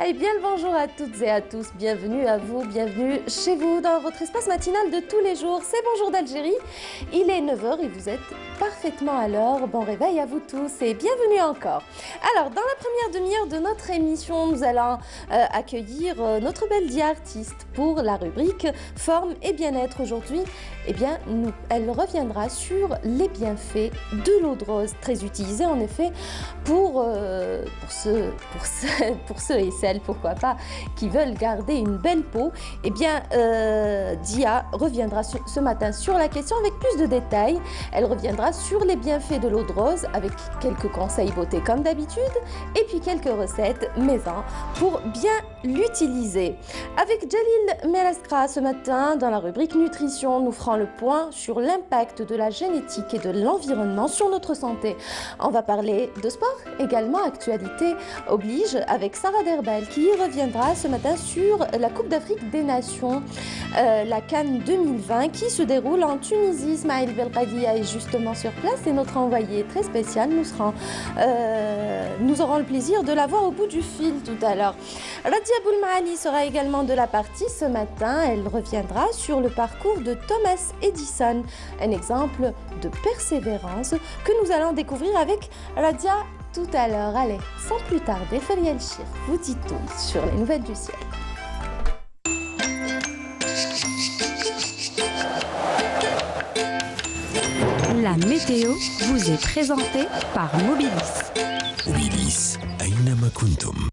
Et bien le bonjour à toutes et à tous, bienvenue à vous, bienvenue chez vous dans votre espace matinal de tous les jours. C'est Bonjour d'Algérie, il est 9 h et vous êtes parfaitement à l'heure. Bon réveil à vous tous et bienvenue encore. Alors dans la première demi-heure de notre émission, nous allons accueillir notre belle artiste pour la rubrique Forme et bien-être. Aujourd'hui, eh bien, elle reviendra sur les bienfaits de l'eau de rose, très utilisée en effet pour ceux et celles, pourquoi pas, qui veulent garder une belle peau. Eh bien, Dia reviendra ce matin sur la question avec plus de détails. Elle reviendra sur les bienfaits de l'eau de rose avec quelques conseils beauté comme d'habitude et puis quelques recettes maison pour bien l'utiliser. Avec Jalil Melaskra ce matin, dans la rubrique nutrition, nous ferons le point sur l'impact de la génétique et de l'environnement sur notre santé. On va parler de sport également, actualité oblige, avec Sarah Derbal qui reviendra ce matin sur la Coupe d'Afrique des Nations, la CAN 2020 qui se déroule en Tunisie. Ismaël Belkadia est justement sur place et notre envoyé très spécial. Nous aurons le plaisir de la voir au bout du fil tout à l'heure. Radia Boulmaali sera également de la partie ce matin. Elle reviendra sur le parcours de Thomas Edison, un exemple de persévérance que nous allons découvrir avec Radia tout à l'heure. Allez, sans plus tarder, Feriel Chir vous dit tout sur les nouvelles du ciel. La météo vous est présentée par Mobilis. Mobilis, أينما كنتم.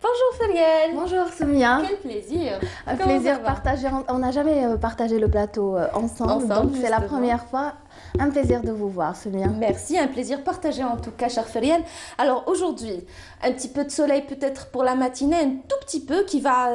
Bonjour Feriel. Bonjour Soumia. Quel plaisir. Un plaisir partagé. On n'a jamais partagé le plateau ensemble, donc c'est la première fois. Un plaisir de vous voir, Soumia. Merci, un plaisir partagé en tout cas, chère Feriel. Alors aujourd'hui, un petit peu de soleil peut-être pour la matinée, un tout petit peu qui va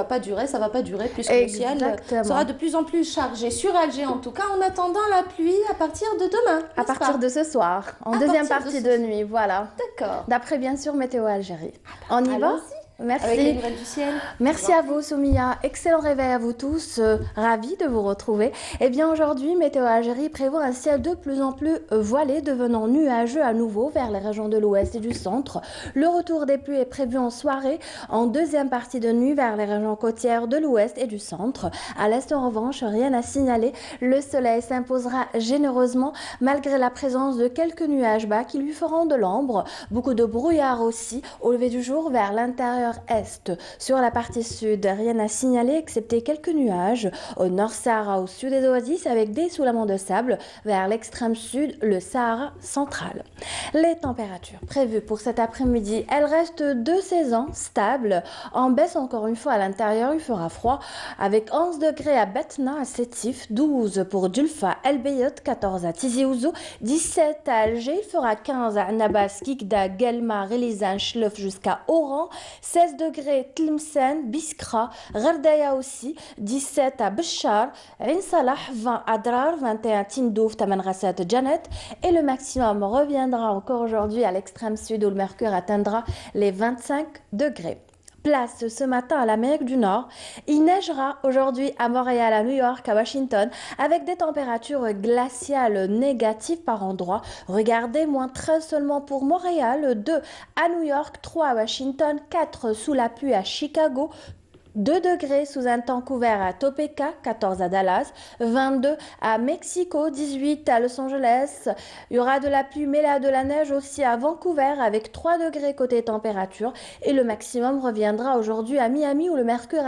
pas durer, ça va pas durer puisque le ciel sera de plus en plus chargé sur Alger en tout cas, en attendant la pluie à partir de demain. À partir de ce soir, en deuxième partie de nuit, voilà. D'accord. D'après bien sûr Météo Algérie. On y va ? Merci. Avec les nouvelles du ciel. Merci à vous Soumia, excellent réveil à vous tous, ravi de vous retrouver. Eh bien aujourd'hui, Météo Algérie prévoit un ciel de plus en plus voilé, devenant nuageux à nouveau vers les régions de l'ouest et du centre. Le retour des pluies est prévu en soirée, en deuxième partie de nuit vers les régions côtières de l'ouest et du centre. À l'est en revanche, rien à signaler, le soleil s'imposera généreusement malgré la présence de quelques nuages bas qui lui feront de l'ombre. Beaucoup de brouillard aussi au lever du jour vers l'intérieur est. Sur la partie sud, rien à signaler excepté quelques nuages. Au nord Sahara, au sud des Oasis avec des soulaments de sable. Vers l'extrême sud, le Sahara central. Les températures prévues pour cet après-midi, elles restent de saison stables. En baisse encore une fois à l'intérieur, il fera froid avec 11 degrés à Betna, à Sétif, 12 pour Dulfa, El Beyot, 14 à Tizi Ouzou, 17 à Alger, il fera 15 à Annabas, Kikda, Guelma, Relizan, Chlof jusqu'à Oran, 16 degrés Tlemcen, Biskra, Gardaya aussi, 17 à Béchar, Ain Salah, 20 à Drar, 21 à Tindouf, Tamanrasset, Janet, et le maximum reviendra encore aujourd'hui à l'extrême sud où le mercure atteindra les 25 degrés. Place ce matin à l'Amérique du Nord. Il neigera aujourd'hui à Montréal, à New York, à Washington, avec des températures glaciales négatives par endroits. Regardez, -13 seulement pour Montréal, 2 à New York, 3 à Washington, 4 sous la pluie à Chicago, 2 degrés sous un temps couvert à Topeka, 14 à Dallas, 22 à Mexico, 18 à Los Angeles. Il y aura de la pluie mais là de la neige aussi à Vancouver avec 3 degrés côté température. Et le maximum reviendra aujourd'hui à Miami où le mercure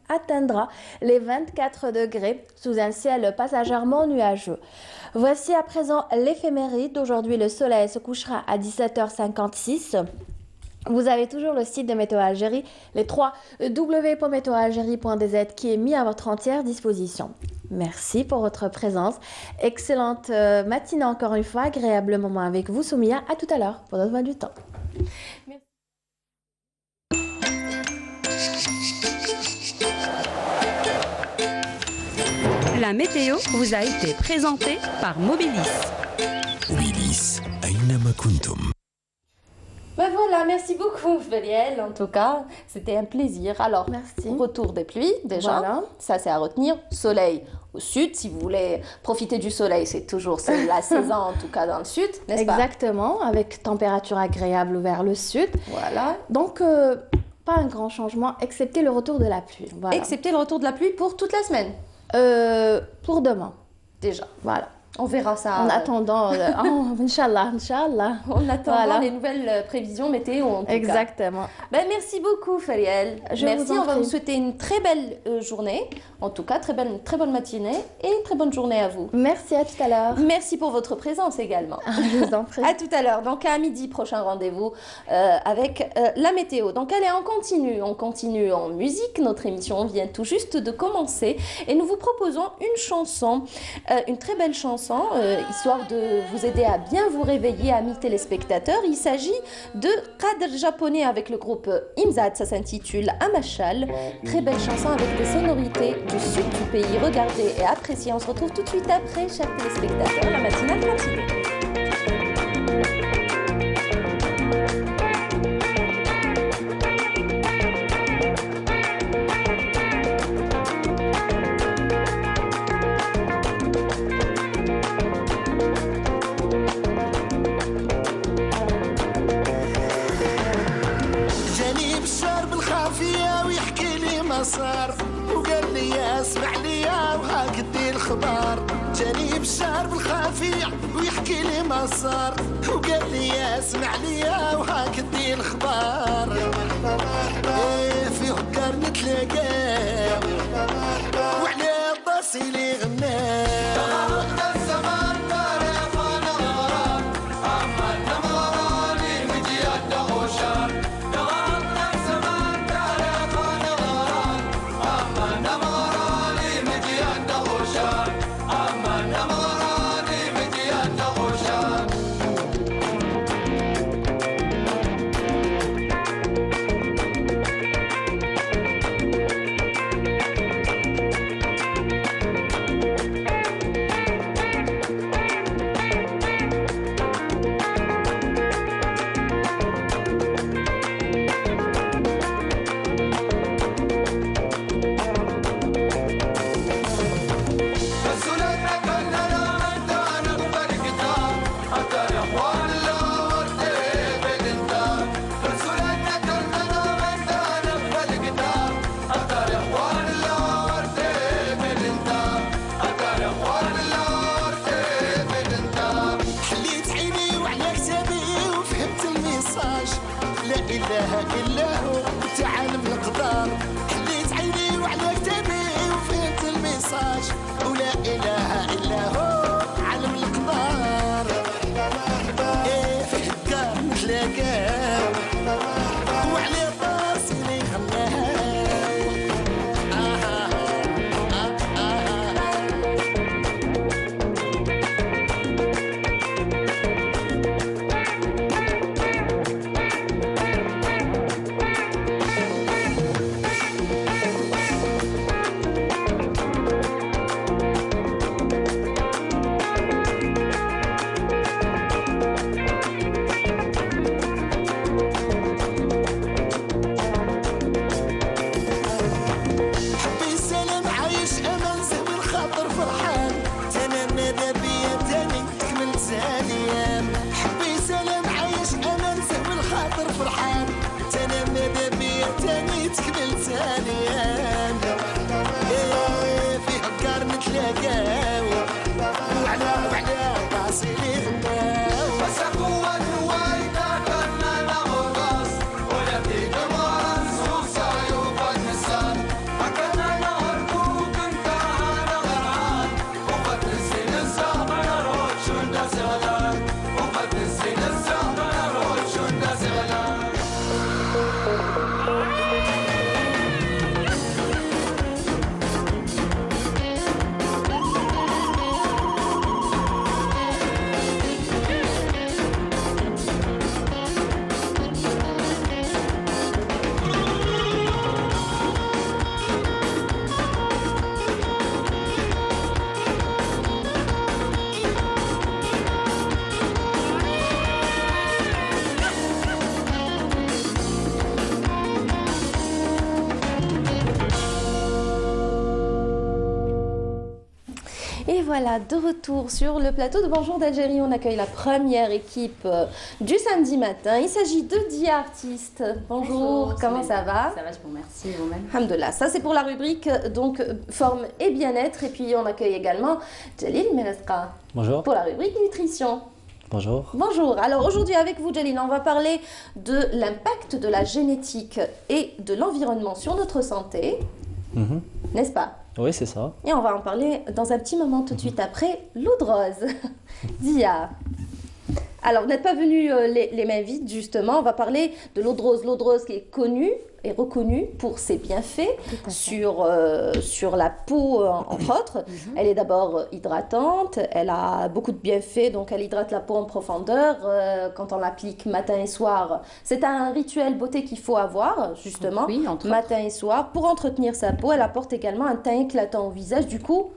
atteindra les 24 degrés sous un ciel passagèrement nuageux. Voici à présent l'éphéméride. Aujourd'hui, le soleil se couchera à 17h56. Vous avez toujours le site de Météo Algérie, les 3 w.meteoalgérie.dz qui est mis à votre entière disposition. Merci pour votre présence. Excellente matinée encore une fois, agréable moment avec vous Soumia. À tout à l'heure pour notre voix du temps. Merci. La météo vous a été présentée par Mobilis. Mobilis, أينما كنتم. Ben voilà, merci beaucoup Feriel, en tout cas, c'était un plaisir. Alors, merci. Retour des pluies déjà, voilà. Ça c'est à retenir. Soleil au sud. Si vous voulez profiter du soleil, c'est la saison, en tout cas dans le sud, n'est-ce pas? Exactement, avec température agréable vers le sud. Voilà. Donc, pas un grand changement, excepté le retour de la pluie. Voilà. Excepté le retour de la pluie pour toute la semaine. Pour demain. Déjà. Voilà. On verra ça. En attendant, Inch'Allah, Inch'Allah. En attendant Voilà. les nouvelles prévisions météo, en tout cas. Exactement. Ben, merci beaucoup, Feriel. Je Merci, vous en on va prie. vous souhaiter une très belle journée. En tout cas, très bonne matinée et une très bonne journée à vous. Merci, à tout à l'heure. Merci pour votre présence également. Je vous en prie. À tout à l'heure. Donc à midi, prochain rendez-vous avec la météo. Donc allez, on continue en musique. Notre émission vient tout juste de commencer et nous vous proposons une chanson, une très belle chanson, histoire de vous aider à bien vous réveiller, amis téléspectateurs. Il s'agit de Qadr japonais avec le groupe Imzad. Ça s'intitule Amachal. Très belle chanson avec des sonorités du sud du pays. Regardez et appréciez. On se retrouve tout de suite après, chers téléspectateurs. La matinale continue. جاني بشار بالخافية ويحكي لي ما صار وقال لي يا اسمع لي وهاك دي الخبار. جاني بشار بالخافية ويحكي لي ما صار وقال لي يا اسمع لي وهاك دي الخبار. ايه في هكار نتلاقى وعلى طاسي لي غنى. حليت عيني وعلى كتابي وفهمت الميساج. لا اله الا هو تعالم القدر. حليت عيني وعلى كتابي وفهمت الميساج. ولا اله الا هو عالم القدر. ايه في هكا نتلاقاو وعلى طاسي لي غناو. حبي سلام عايش امان زهو الخاطر فرحان. تانا ماذا بيا تاني كملت زانيان. حبي سلام عايش امان زهو الخاطر فرحان. تانا ماذا بيا تاني تكملت زانيان. ايه في هكار نتلاقاو وعلى راسي لي غناو. بس قوة الوايدة كنا نغرس ولا في جمال سوسة يوفا النسان. هكذا نهربوك انت انا غرعان وقت نسين الزهر نروح شو الناس غلان. وقت نسين الزهر نروح شو الناس غلان. voilà, de retour sur le plateau de Bonjour d'Algérie. On accueille la première équipe du samedi matin. Il s'agit de Dia Artistes. Bonjour, comment ça va? Ça va, je vous remercie vous-même. Alhamdoulilah. Ça, c'est pour la rubrique donc forme et bien-être. Et puis, on accueille également Jalil Melasqa. Bonjour. Pour la rubrique nutrition. Bonjour. Bonjour. Alors aujourd'hui avec vous, Jalil, on va parler de l'impact de la génétique et de l'environnement sur notre santé. N'est-ce pas? Oui, c'est ça. Et on va en parler dans un petit moment tout de suite après l'eau de rose. Dia. Alors, vous n'êtes pas venus les mains vides, justement. On va parler de l'eau de rose. L'eau de rose qui est connue et reconnue pour ses bienfaits sur la peau, entre autres. Elle est d'abord hydratante. Elle a beaucoup de bienfaits. Donc, elle hydrate la peau en profondeur. Quand on l'applique matin et soir, c'est un rituel beauté qu'il faut avoir, justement. Oui, entre matin et soir. Pour entretenir sa peau, elle apporte également un teint éclatant au visage. Du coup,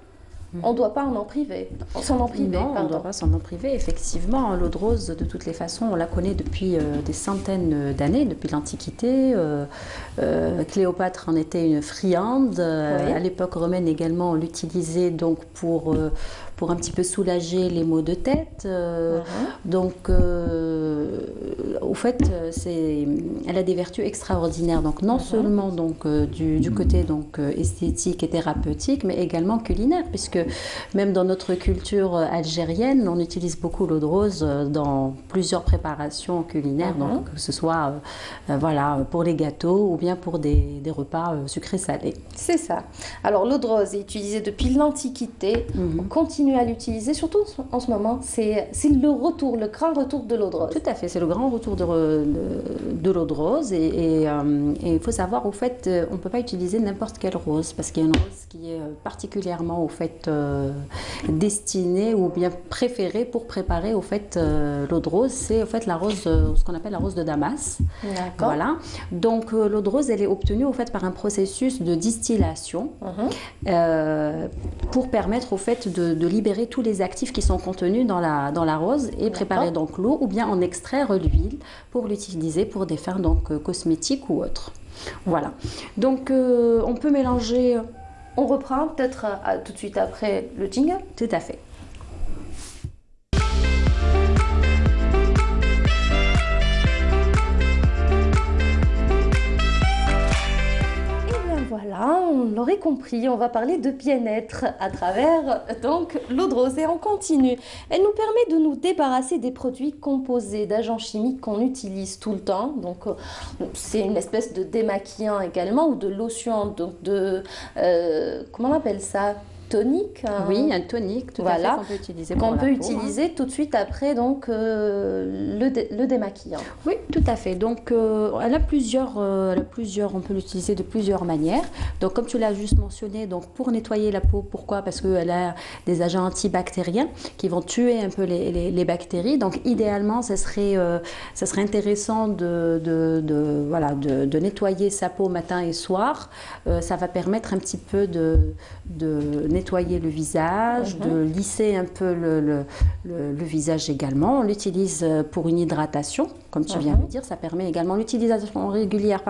on ne doit pas s'en en priver. Non, on ne doit pas s'en en priver. Effectivement, l'eau de rose, de toutes les façons, on la connaît depuis des centaines d'années, depuis l'Antiquité. Cléopâtre en était une friande. À l'époque romaine également, on l'utilisait donc pour un petit peu soulager les maux de tête. Donc, au fait, elle a des vertus extraordinaires. Donc, non seulement donc, du côté donc, esthétique et thérapeutique, mais également culinaire, puisque même dans notre culture algérienne, on utilise beaucoup l'eau de rose dans plusieurs préparations culinaires, donc que ce soit voilà, pour les gâteaux ou bien pour des repas sucrés-salés. C'est ça. Alors l'eau de rose est utilisée depuis l'Antiquité. On continue à l'utiliser, surtout en ce moment. C'est le grand retour de l'eau de rose. Tout à fait, c'est le grand retour de l'eau de rose. Et il faut savoir, au fait, on ne peut pas utiliser n'importe quelle rose, parce qu'il y a une rose qui est particulièrement, au fait, destinée ou bien préférée pour préparer, au fait, l'eau de rose. C'est, au fait, la rose, ce qu'on appelle la rose de Damas. D'accord. Voilà. Donc, l'eau de rose, elle est obtenue, au fait, par un processus de distillation pour permettre, au fait, de libérer tous les actifs qui sont contenus dans la rose et préparer donc l'eau ou bien en extraire l'huile pour l'utiliser pour des fins donc cosmétiques ou autres. Voilà. Donc, on peut mélanger. On reprend peut-être tout de suite après le jingle. Tout à fait. Voilà, on l'aurait compris, on va parler de bien-être à travers donc l'eau de rose et on continue. Elle nous permet de nous débarrasser des produits composés d'agents chimiques qu'on utilise tout le temps. Donc c'est une espèce de démaquillant également ou de lotion, donc comment on appelle ça? Tonique. Oui, un tonique, tout à fait, qu'on peut utiliser pour la peau. Qu'on peut utiliser tout de suite après donc, le démaquillant. Oui, tout à fait. Donc, elle a plusieurs, on peut l'utiliser de plusieurs manières. Donc, comme tu l'as juste mentionné, donc, pour nettoyer la peau, pourquoi? Parce qu'elle a des agents antibactériens qui vont tuer un peu les bactéries. Donc, idéalement, ça serait intéressant de nettoyer sa peau matin et soir. Ça va permettre un petit peu de nettoyer le visage, de lisser un peu le visage également. On l'utilise pour une hydratation, comme tu viens de le dire. Ça permet également l'utilisation régulière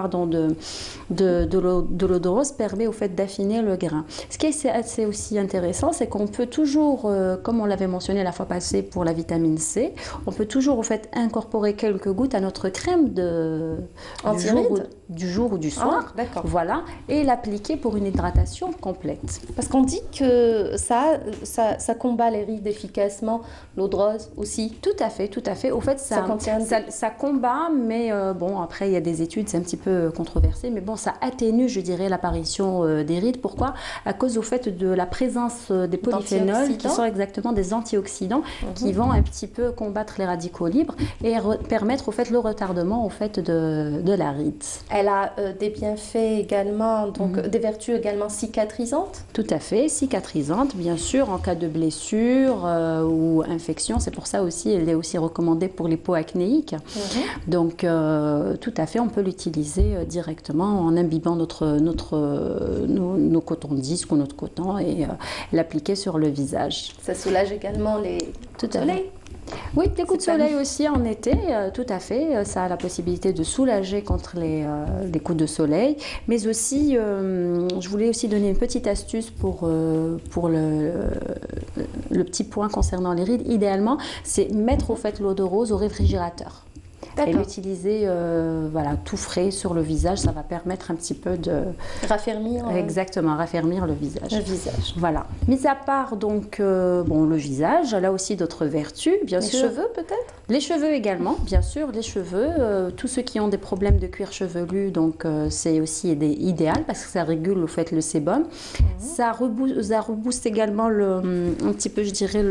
de l'eau de rose permet au fait d'affiner le grain. Ce qui est assez aussi intéressant, c'est qu'on peut toujours, comme on l'avait mentionné la fois passée pour la vitamine C, on peut toujours au fait incorporer quelques gouttes à notre crème du jour ou du soir. Voilà, et l'appliquer pour une hydratation complète. Parce qu'on dit que ça combat les rides efficacement, l'eau de rose aussi. Tout à fait, tout à fait. Au fait, ça combat, mais bon, après, il y a des études, c'est un petit peu controversé, mais bon, ça atténue, je dirais, l'apparition des rides. Pourquoi? À cause, au fait, de la présence des polyphénols, qui sont exactement des antioxydants, qui vont un petit peu combattre les radicaux libres et permettre, au fait, le retardement, au fait, de la ride. Elle a des bienfaits également, donc des vertus également cicatrisantes? Tout à fait, cicatrisante, bien sûr, en cas de blessure ou infection. C'est pour ça aussi, elle est aussi recommandée pour les peaux acnéiques. Donc, tout à fait, on peut l'utiliser directement en imbibant nos cotons-disques ou notre coton et l'appliquer sur le visage. Ça soulage également les soleils. Oui, les coups de soleil aussi en été, tout à fait. Ça a la possibilité de soulager contre les coups de soleil. Mais aussi, je voulais aussi donner une petite astuce pour le petit point concernant les rides. Idéalement, c'est mettre au fait l'eau de rose au réfrigérateur. Et l'utiliser voilà, tout frais sur le visage, ça va permettre un petit peu de raffermir. Exactement, raffermir le visage. Voilà. Mis à part donc bon, le visage, elle a aussi d'autres vertus, bien sûr. Les cheveux peut-être. Les cheveux également, bien sûr, les cheveux. Tous ceux qui ont des problèmes de cuir chevelu, donc c'est aussi idéal parce que ça régule au fait le sébum. Ça rebooste également un petit peu, je dirais,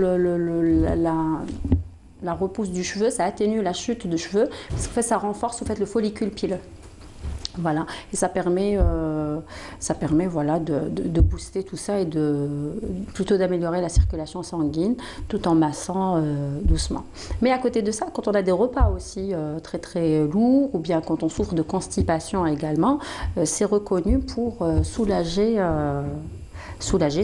la repousse du cheveu, ça atténue la chute de cheveux, parce que ça renforce au fait le follicule pileux. Voilà, et ça permet voilà, de booster tout ça et plutôt d'améliorer la circulation sanguine tout en massant doucement. Mais à côté de ça, quand on a des repas aussi très très lourds ou bien quand on souffre de constipation également, c'est reconnu pour soulager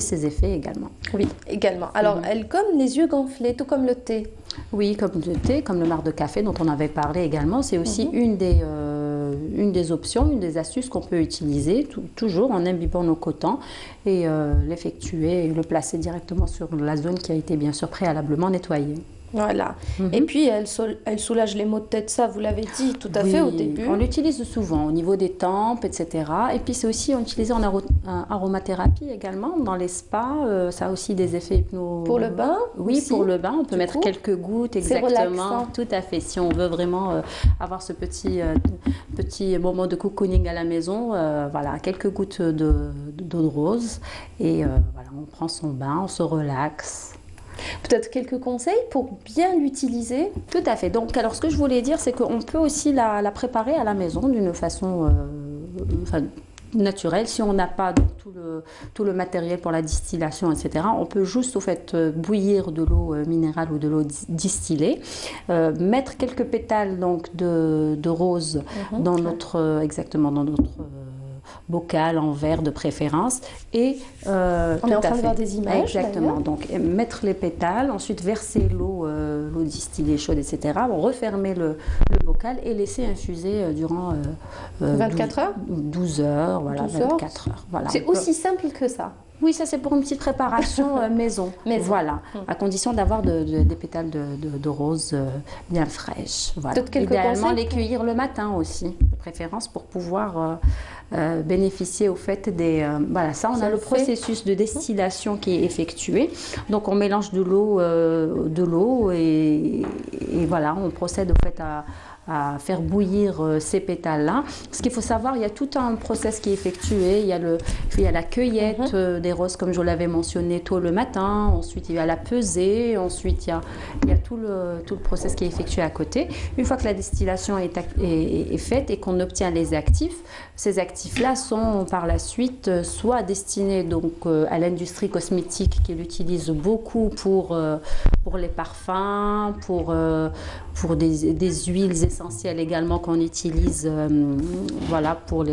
ces effets également. Oui, également. Alors, elle gomme les yeux gonflés, tout comme le thé. Oui, comme le thé, comme le marc de café dont on avait parlé également. C'est aussi une des options, une des astuces qu'on peut utiliser, toujours en imbibant nos cotons et l'effectuer et le placer directement sur la zone qui a été bien sûr préalablement nettoyée. Voilà. Et puis, elle soulage les maux de tête, ça, vous l'avez dit tout à fait au début. On l'utilise souvent au niveau des tempes, etc. Et puis, c'est aussi utilisé en aromathérapie également, dans les spas. Ça a aussi des effets hypno... Pour le bain? Oui, aussi, pour le bain. On peut mettre quelques gouttes, exactement. Tout à fait. Si on veut vraiment avoir ce petit moment de cocooning à la maison, voilà, quelques gouttes d'eau de rose. Et voilà, on prend son bain, on se relaxe. Peut-être quelques conseils pour bien l'utiliser? Tout à fait. Donc, alors, ce que je voulais dire, c'est qu'on peut aussi la préparer à la maison d'une façon naturelle. Si on n'a pas donc, tout le matériel pour la distillation, etc., on peut juste au fait bouillir de l'eau minérale ou de l'eau distillée, mettre quelques pétales donc de rose dans notre bocal en verre de préférence et on est en train de voir des images. Exactement. Donc mettre les pétales, ensuite verser l'eau distillée chaude, etc. Refermer le bocal et laisser infuser durant 24 heures 12 heures, voilà, 24 heures. Voilà. C'est aussi simple que ça. Oui, ça c'est pour une petite préparation maison. Voilà, à condition d'avoir des pétales de rose bien fraîches. Voilà. Idéalement les cueillir le matin aussi, de préférence pour pouvoir bénéficier au fait des... voilà, ça on a le processus de distillation qui est effectué. Donc on mélange de l'eau et voilà, on procède au fait à faire bouillir ces pétales-là. Ce qu'il faut savoir, il y a tout un process qui est effectué. Il y a la cueillette des roses, comme je l'avais mentionné, tôt le matin. Ensuite, il y a la pesée. Ensuite, il y a tout le process qui est effectué à côté. Une fois que la distillation est faite et qu'on obtient les actifs, ces actifs-là sont par la suite soit destinés donc, à l'industrie cosmétique qui l'utilise beaucoup pour les parfums, pour des huiles essentielles également qu'on utilise voilà, pour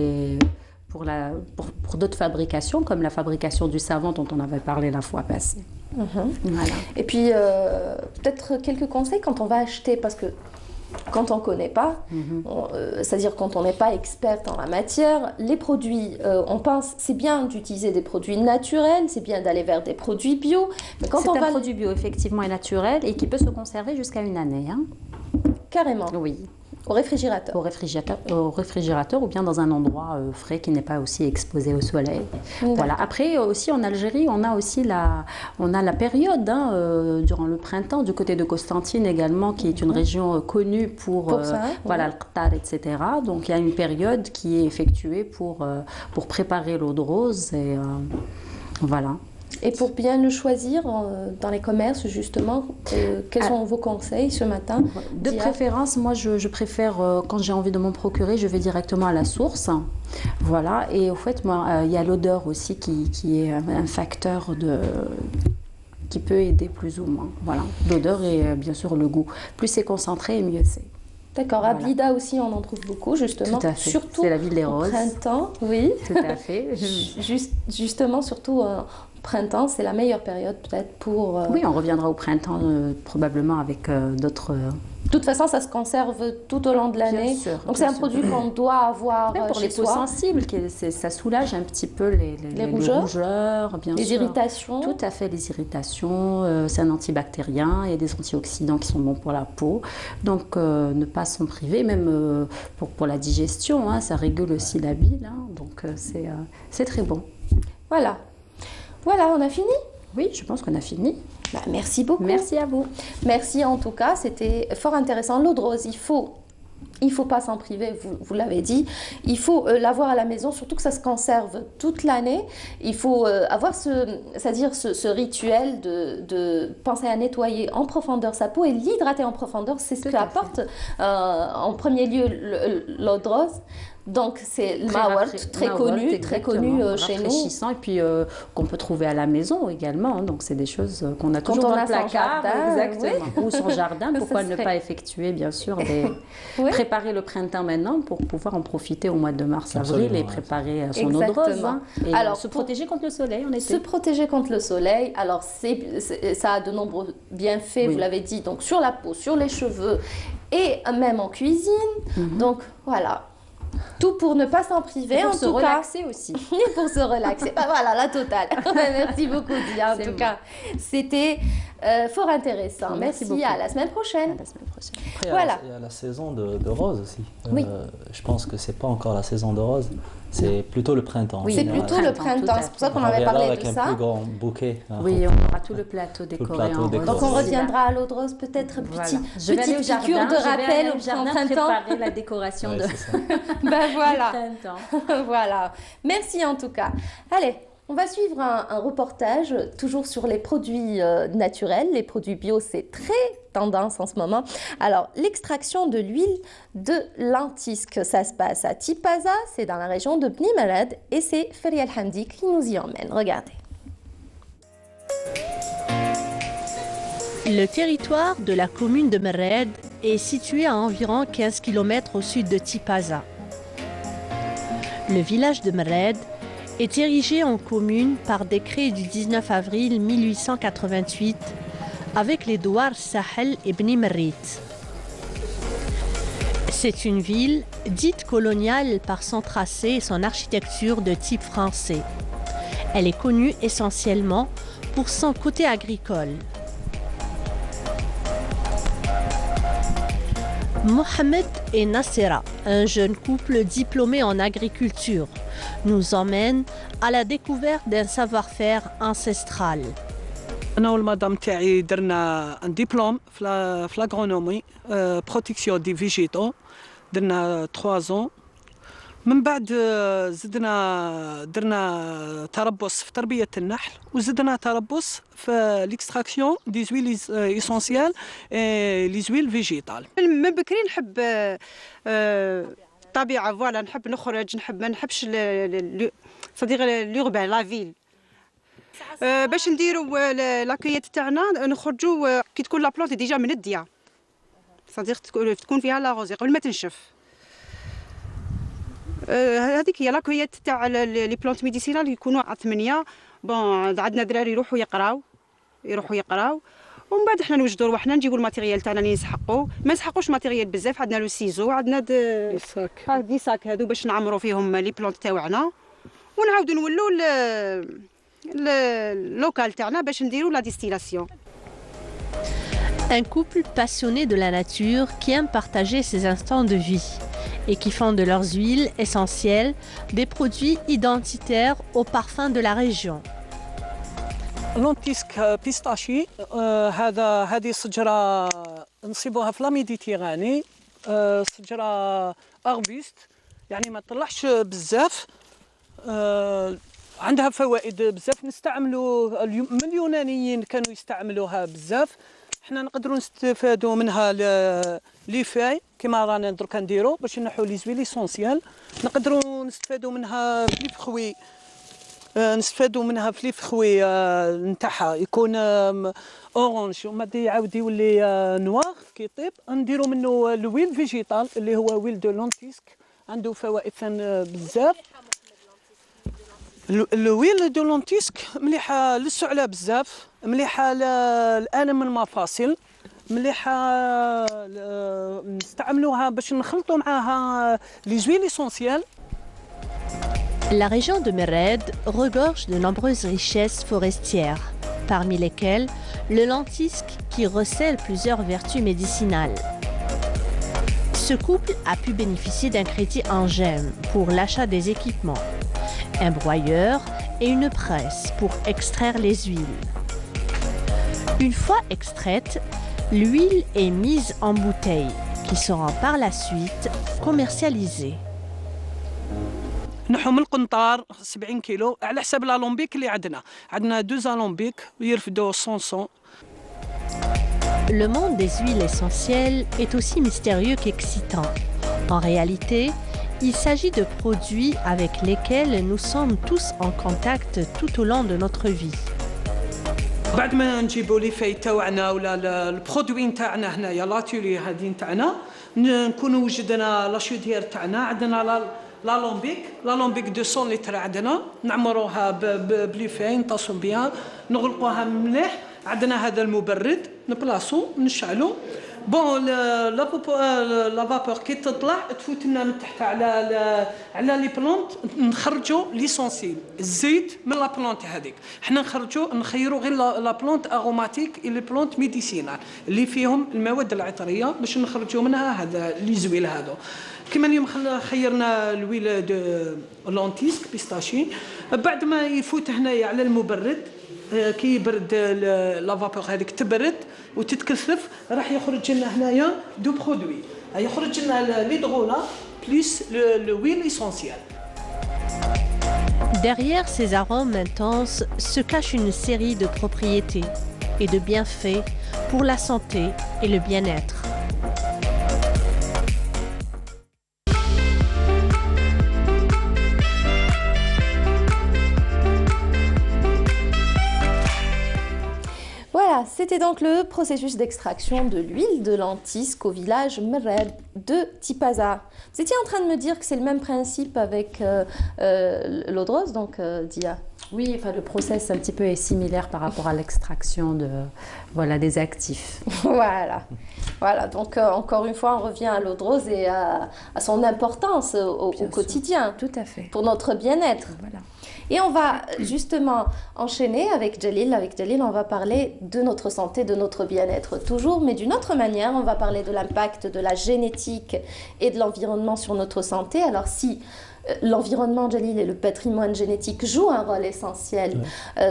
d'autres fabrications, comme la fabrication du savon dont on avait parlé la fois passée. Voilà. Et puis, peut-être quelques conseils quand on va acheter, parce que quand on ne connaît pas, c'est-à-dire quand on n'est pas experte en la matière, les produits, on pense, c'est bien d'utiliser des produits naturels, c'est bien d'aller vers des produits bio. Mais quand c'est un produit bio, effectivement, et naturel, et qui peut se conserver jusqu'à une année. Hein. Carrément. Oui. Au réfrigérateur. Au réfrigérateur ou bien dans un endroit frais qui n'est pas aussi exposé au soleil. Voilà. Après aussi en Algérie, on a aussi la période durant le printemps du côté de Constantine également, qui est une région connue pour ça, voilà, le qtar, etc. Donc il y a une période qui est effectuée pour préparer l'eau de rose et voilà. Et pour bien le choisir dans les commerces, justement, quels sont vos conseils ce matin? De préférence, moi, je préfère, quand j'ai envie de m'en procurer, je vais directement à la source. Voilà. Et au fait, moi, il y a l'odeur aussi qui est un facteur qui peut aider plus ou moins. Voilà. L'odeur et bien sûr le goût. Plus c'est concentré, mieux c'est. D'accord, à Blida aussi on en trouve beaucoup justement. Tout à fait. Surtout c'est la ville des au roses. printemps, oui. Tout à fait. Justement, surtout au printemps, c'est la meilleure période peut-être pour... Oui, on reviendra au printemps probablement avec d'autres... De toute façon, ça se conserve tout au long de l'année. Donc c'est un produit qu'on doit avoir pour chez les peaux soi. sensibles, ça soulage un petit peu les rougeurs, bien les sûr. irritations. Tout à fait, les irritations. C'est un antibactérien, il y a des antioxydants qui sont bons pour la peau. Donc ne pas s'en priver, même pour la digestion, hein, ça régule aussi la bile. Hein, donc c'est très bon. Voilà. Voilà, on a fini? Oui, je pense qu'on a fini. Bah, merci beaucoup. Merci à vous. Merci en tout cas, c'était fort intéressant. L'eau de rose, il faut pas s'en priver, vous l'avez dit. Il faut l'avoir à la maison, surtout que ça se conserve toute l'année. Il faut avoir ce rituel de penser à nettoyer en profondeur sa peau et l'hydrater en profondeur. C'est ce qu'apporte en premier lieu l'eau de rose. Donc c'est le Mawart, très connu chez nous. Rafraîchissant et puis qu'on peut trouver à la maison également. Donc c'est des choses qu'on a toujours dans le placard. Exactement. Oui. Ou son jardin. Pourquoi ne pas effectuer bien sûr préparer le printemps maintenant pour pouvoir en profiter au mois de mars-avril et préparer son eau de rose. Hein, et alors se protéger contre le soleil en été. Se protéger contre le soleil. Alors ça a de nombreux bienfaits, vous l'avez dit, donc sur la peau, sur les cheveux et même en cuisine. Donc voilà. Tout pour ne pas s'en priver, et pour en se tout relaxer cas. aussi. Et pour se relaxer. Bah voilà, la totale. Merci beaucoup, Dia. En tout cas, c'était fort intéressant. Merci beaucoup. À la semaine prochaine. À la semaine prochaine. Après, voilà. Il y a la saison de rose aussi. Oui. Je pense que c'est pas encore la saison de rose. C'est plutôt le printemps. Oui, c'est plutôt le printemps. C'est pour ça qu'on avait parlé de ça. Avec un plus grand bouquet. Oui, on aura tout le plateau décoré en rose. Donc on reviendra à l'eau de rose, peut-être petite piqûre de rappel au printemps. Préparer la décoration de ben voilà. printemps. Voilà. Merci en tout cas. Allez. On va suivre un reportage toujours sur les produits naturels. Les produits bio, c'est très tendance en ce moment. Alors, l'extraction de l'huile de lentisque, ça se passe à Tipaza, c'est dans la région de Bni Melled et c'est Feria El-Hamdi qui nous y emmène. Regardez. Le territoire de la commune de Mered est situé à environ 15 km au sud de Tipaza. Le village de Mered est érigé en commune par décret du 19 avril 1888 avec les douars Sahel et Bni Merrit. C'est une ville dite coloniale par son tracé et son architecture de type français. Elle est connue essentiellement pour son côté agricole. Mohamed et Nassera, un jeune couple diplômé en agriculture, nous emmène à la découverte d'un savoir-faire ancestral. أنا والمدام تاعي درنا ان ديبلوم في لاغرونومي بروتيكسيون دي فيجيتو درنا 3 ans من بعد درنا تربص في تربية النحل وزدنا تربص في ليكستراكسيون دي زويل ايسونسيال لي زويل فيجيتال. من بكري نحب الطبيعة فوالا نحب نخرج ما نحبش صديق لوربان لا فيل. باش نديروا لاكيات تاعنا نخرجوا كي تكون لا بلونت ديجا من الديا صديق تكون فيها لا روزي قبل ما تنشف. هذيك هي لاكيات تاع لي بلونت ميديسينال يكونوا على 8. بون عندنا دراري يروحوا يقراو ومن بعد حنا نوجدوا رواحنا نجيبوا الماتيريال تاعنا اللي نسحقوا ما نسحقوش ماتيريال بزاف. عندنا لو سيزو عندنا دي ساك هذو باش نعمروا فيهم لي بلونت تاعنا ونعاودوا نولوا le local تاعنا باش نديروا la distillation. Un couple passionné de la nature qui aime partager ses instants de vie et qui font de leurs huiles essentielles des produits identitaires au parfum de la région. لونتيسك بيستاشي هذه شجرة نصيبوها في لا ميديتيراني شجرة أربيست يعني ما تطلعش بزاف عندها فوائد بزاف نستعملوا من اليونانيين كانوا يستعملوها بزاف. حنا نقدروا نستفادوا منها لي فاي كما رانا درك نديروا باش نحوا لي زويل اسونسيال. نقدروا نستفادوا منها لي فخوي نستفادوا منها في لي فخوي نتاعها يكون اورانج وما يعاود يولي نوار كي يطيب نديروا منه الويل فيجيتال اللي هو ويل دو لونتيسك عنده فوائد بزاف. الويل دو لونتيسك مليحه للسعله بزاف، مليحه للالم المفاصل، مليحه نستعملوها باش نخلطوا معاها لي زويل اسونسيال. La région de Mered regorge de nombreuses richesses forestières, parmi lesquelles le lentisque qui recèle plusieurs vertus médicinales. Ce couple a pu bénéficier d'un crédit en gemme pour l'achat des équipements, un broyeur et une presse pour extraire les huiles. Une fois extraite, l'huile est mise en bouteilles qui seront par la suite commercialisées. نحو من القنطار 70 كيلو على حساب لالومبيك اللي عندنا 2 الومبيك ويرفدوا 100. Le monde des huiles essentielles est aussi mystérieux qu'excitant. En réalité, il s'agit de produits avec lesquels nous sommes tous en contact tout au long de notre vie. بعد ما نجيبوا لي فاي تاعنا ولا البرودوي نتاعنا هنايا لاتولي هذه نتاعنا نكونوا وجدنا لاشودير تاعنا عندنا لالومبيك 200 لتر عندنا نعمروها بلي فاي نطاسو بها نغلقوها مليح. عندنا هذا المبرد نبلاصو نشعلو بون لا فابور كي تطلع تفوت لنا من تحت على لي بلونت نخرجوا ليسونسيل الزيت من لا بلونت هذيك. حنا نخيروا غير لا بلونت اروماتيك لي بلونت ميديسينال اللي فيهم المواد العطريه باش نخرجوا منها هذا لي زويل هذو. كما اليوم خيرنا الويل دو لونتيسك بيستاشي. بعد ما يفوت هنايا على المبرد كي يبرد لا فابور هذيك تبرد وتتكثف راح يخرج لنا هنايا دو برودوي. يخرج لنا ليدغولا بلس l'huile essentielle. Derrière ces arômes intenses se cache une série de propriétés et de bienfaits pour la santé et le bien-être. Voilà, c'était donc le processus d'extraction de l'huile de lentisque au village Mered de Tipaza. Vous étiez en train de me dire que c'est le même principe avec l'eau de rose, donc Dia. Oui, enfin, le process un petit peu est similaire par rapport à l'extraction des actifs. Voilà, donc encore une fois, on revient à l'eau de rose et à son importance au quotidien. Tout à fait. Pour notre bien-être. Voilà. Et on va justement enchaîner avec Jalil. Avec Jalil, on va parler de notre santé, de notre bien-être toujours, mais d'une autre manière. On va parler de l'impact de la génétique et de l'environnement sur notre santé. Alors si l'environnement, Jalil, et le patrimoine génétique jouent un rôle essentiel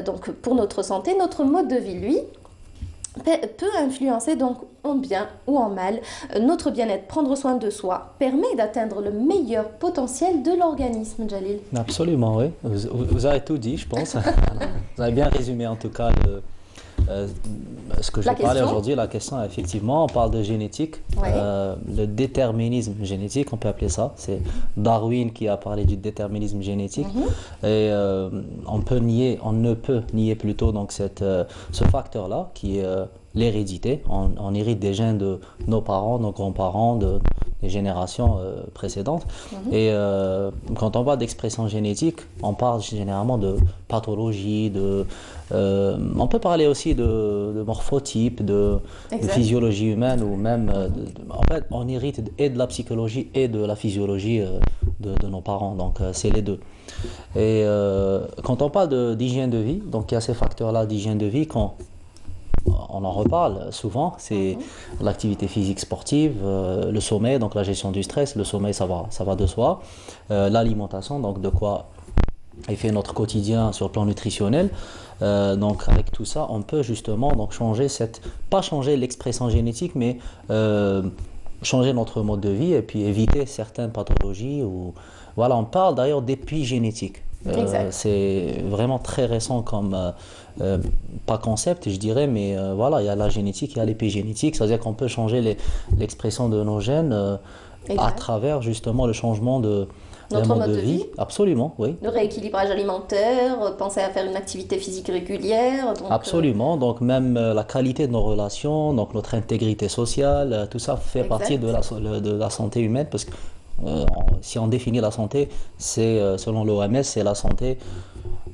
donc pour notre santé, notre mode de vie, lui, peut influencer donc en bien ou en mal notre bien-être. Prendre soin de soi permet d'atteindre le meilleur potentiel de l'organisme, Jalil. Absolument, oui. Vous avez tout dit, je pense. Vous avez bien résumé en tout cas ce que je vais parler aujourd'hui. La question, effectivement, on parle de génétique, le déterminisme génétique, on peut appeler ça. C'est Darwin qui a parlé du déterminisme génétique. Et on ne peut nier plutôt donc ce facteur-là qui est l'hérédité. On hérite des gènes de nos parents, nos grands-parents, des générations précédentes. Et quand on parle d'expression génétique, on parle généralement de pathologie, on peut parler aussi de morphotype, de physiologie humaine, ou même, en fait, on hérite et de la psychologie et de la physiologie de nos parents, donc c'est les deux. Et quand on parle d'hygiène de vie, donc il y a ces facteurs-là d'hygiène de vie, on en reparle souvent, c'est l'activité physique sportive, le sommeil, donc la gestion du stress. Le sommeil, ça va de soi. L'alimentation, donc de quoi est fait notre quotidien sur le plan nutritionnel. Donc avec tout ça, on peut justement donc pas changer l'expression génétique, mais changer notre mode de vie et puis éviter certaines pathologies. Voilà, on parle d'ailleurs d'épigénétique. C'est vraiment très récent comme, pas concept je dirais, mais voilà, il y a la génétique, il y a l'épigénétique, c'est-à-dire qu'on peut changer l'expression de nos gènes à travers justement le changement de Notre d'un mode de vie. Absolument, oui. Le rééquilibrage alimentaire, penser à faire une activité physique régulière. Donc, absolument, donc même la qualité de nos relations, donc notre intégrité sociale, tout ça fait partie de la santé humaine parce que si on définit la santé, c'est selon l'OMS, c'est la santé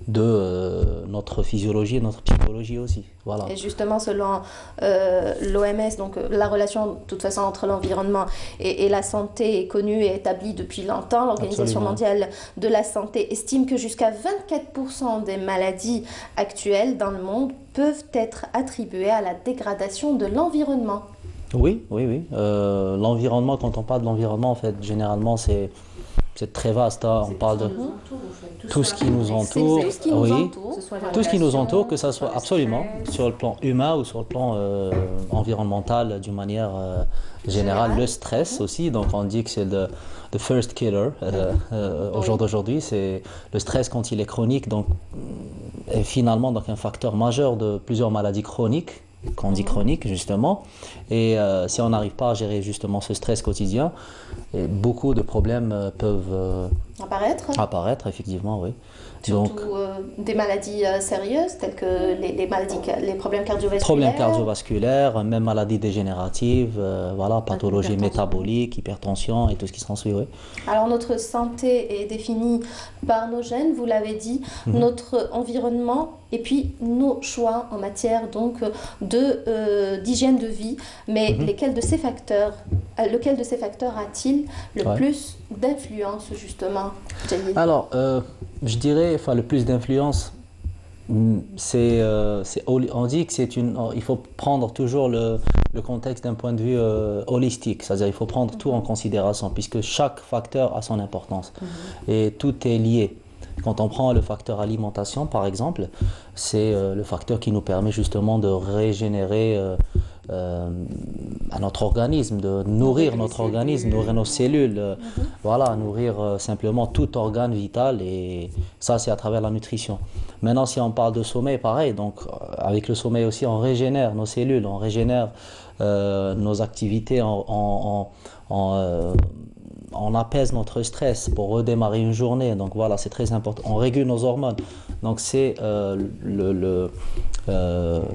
de notre physiologie et notre psychologie aussi. Voilà. Et justement, selon l'OMS, donc la relation de toute façon entre l'environnement et la santé est connue et établie depuis longtemps. L'Organisation mondiale de la santé estime que jusqu'à 24% des maladies actuelles dans le monde peuvent être attribuées à la dégradation de l'environnement. Oui. L'environnement, quand on parle de l'environnement, en fait, généralement, c'est très vaste. Hein. On parle de tout ce qui nous entoure. Tout ce qui nous entoure, que ce soit absolument sur le plan humain ou sur le plan environnemental d'une manière générale. Le stress aussi, donc on dit que c'est le first killer au jour d'aujourd'hui. C'est le stress quand il est chronique, donc est finalement donc un facteur majeur de plusieurs maladies chroniques. Qu'on dit chronique justement, et si on n'arrive pas à gérer justement ce stress quotidien, beaucoup de problèmes peuvent apparaître effectivement, oui. Surtout des maladies sérieuses telles que les problèmes cardiovasculaires. Problèmes cardiovasculaires, même maladies dégénératives, voilà, pathologies métaboliques, hypertension et tout ce qui s'ensuit, oui. Alors notre santé est définie par nos gènes, vous l'avez dit, notre environnement et puis nos choix en matière donc d'hygiène de vie. Mais lequel de ces facteurs a-t-il le plus d'influence justement, Jalil? Alors, je dirais, le plus d'influence, on dit que il faut prendre toujours le contexte d'un point de vue holistique, c'est-à-dire il faut prendre tout en considération puisque chaque facteur a son importance et tout est lié. Quand on prend le facteur alimentation, par exemple, c'est le facteur qui nous permet justement de régénérer à notre organisme, de nourrir notre organisme, nourrir nos cellules, voilà, nourrir simplement tout organe vital, et ça c'est à travers la nutrition. Maintenant, si on parle de sommeil, pareil, donc avec le sommeil aussi on régénère nos cellules, on régénère nos activités, on apaise notre stress pour redémarrer une journée, donc voilà, c'est très important. On régule nos hormones, donc c'est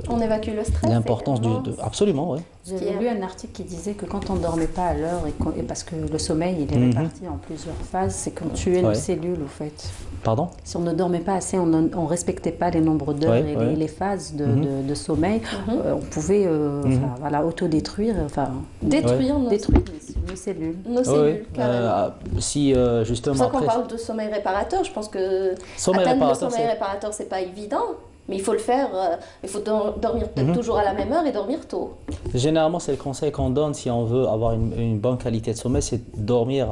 on évacue le stress. L'importance absolument, oui. J'ai lu un article qui disait que quand on ne dormait pas à l'heure, et parce que le sommeil il est réparti en plusieurs phases, c'est qu'on tuait nos cellules au fait. Pardon? Si on ne dormait pas assez, on ne respectait pas les nombres d'heures et les phases de sommeil, on pouvait autodétruire, détruire nos cellules. Nos cellules, carrément. Si justement. C'est pour ça qu'on parle de sommeil réparateur. Je pense que atteindre le sommeil réparateur, c'est pas évident. Mais il faut le faire, il faut dormir peut-être toujours à la même heure et dormir tôt. Généralement, c'est le conseil qu'on donne si on veut avoir une bonne qualité de sommeil, c'est dormir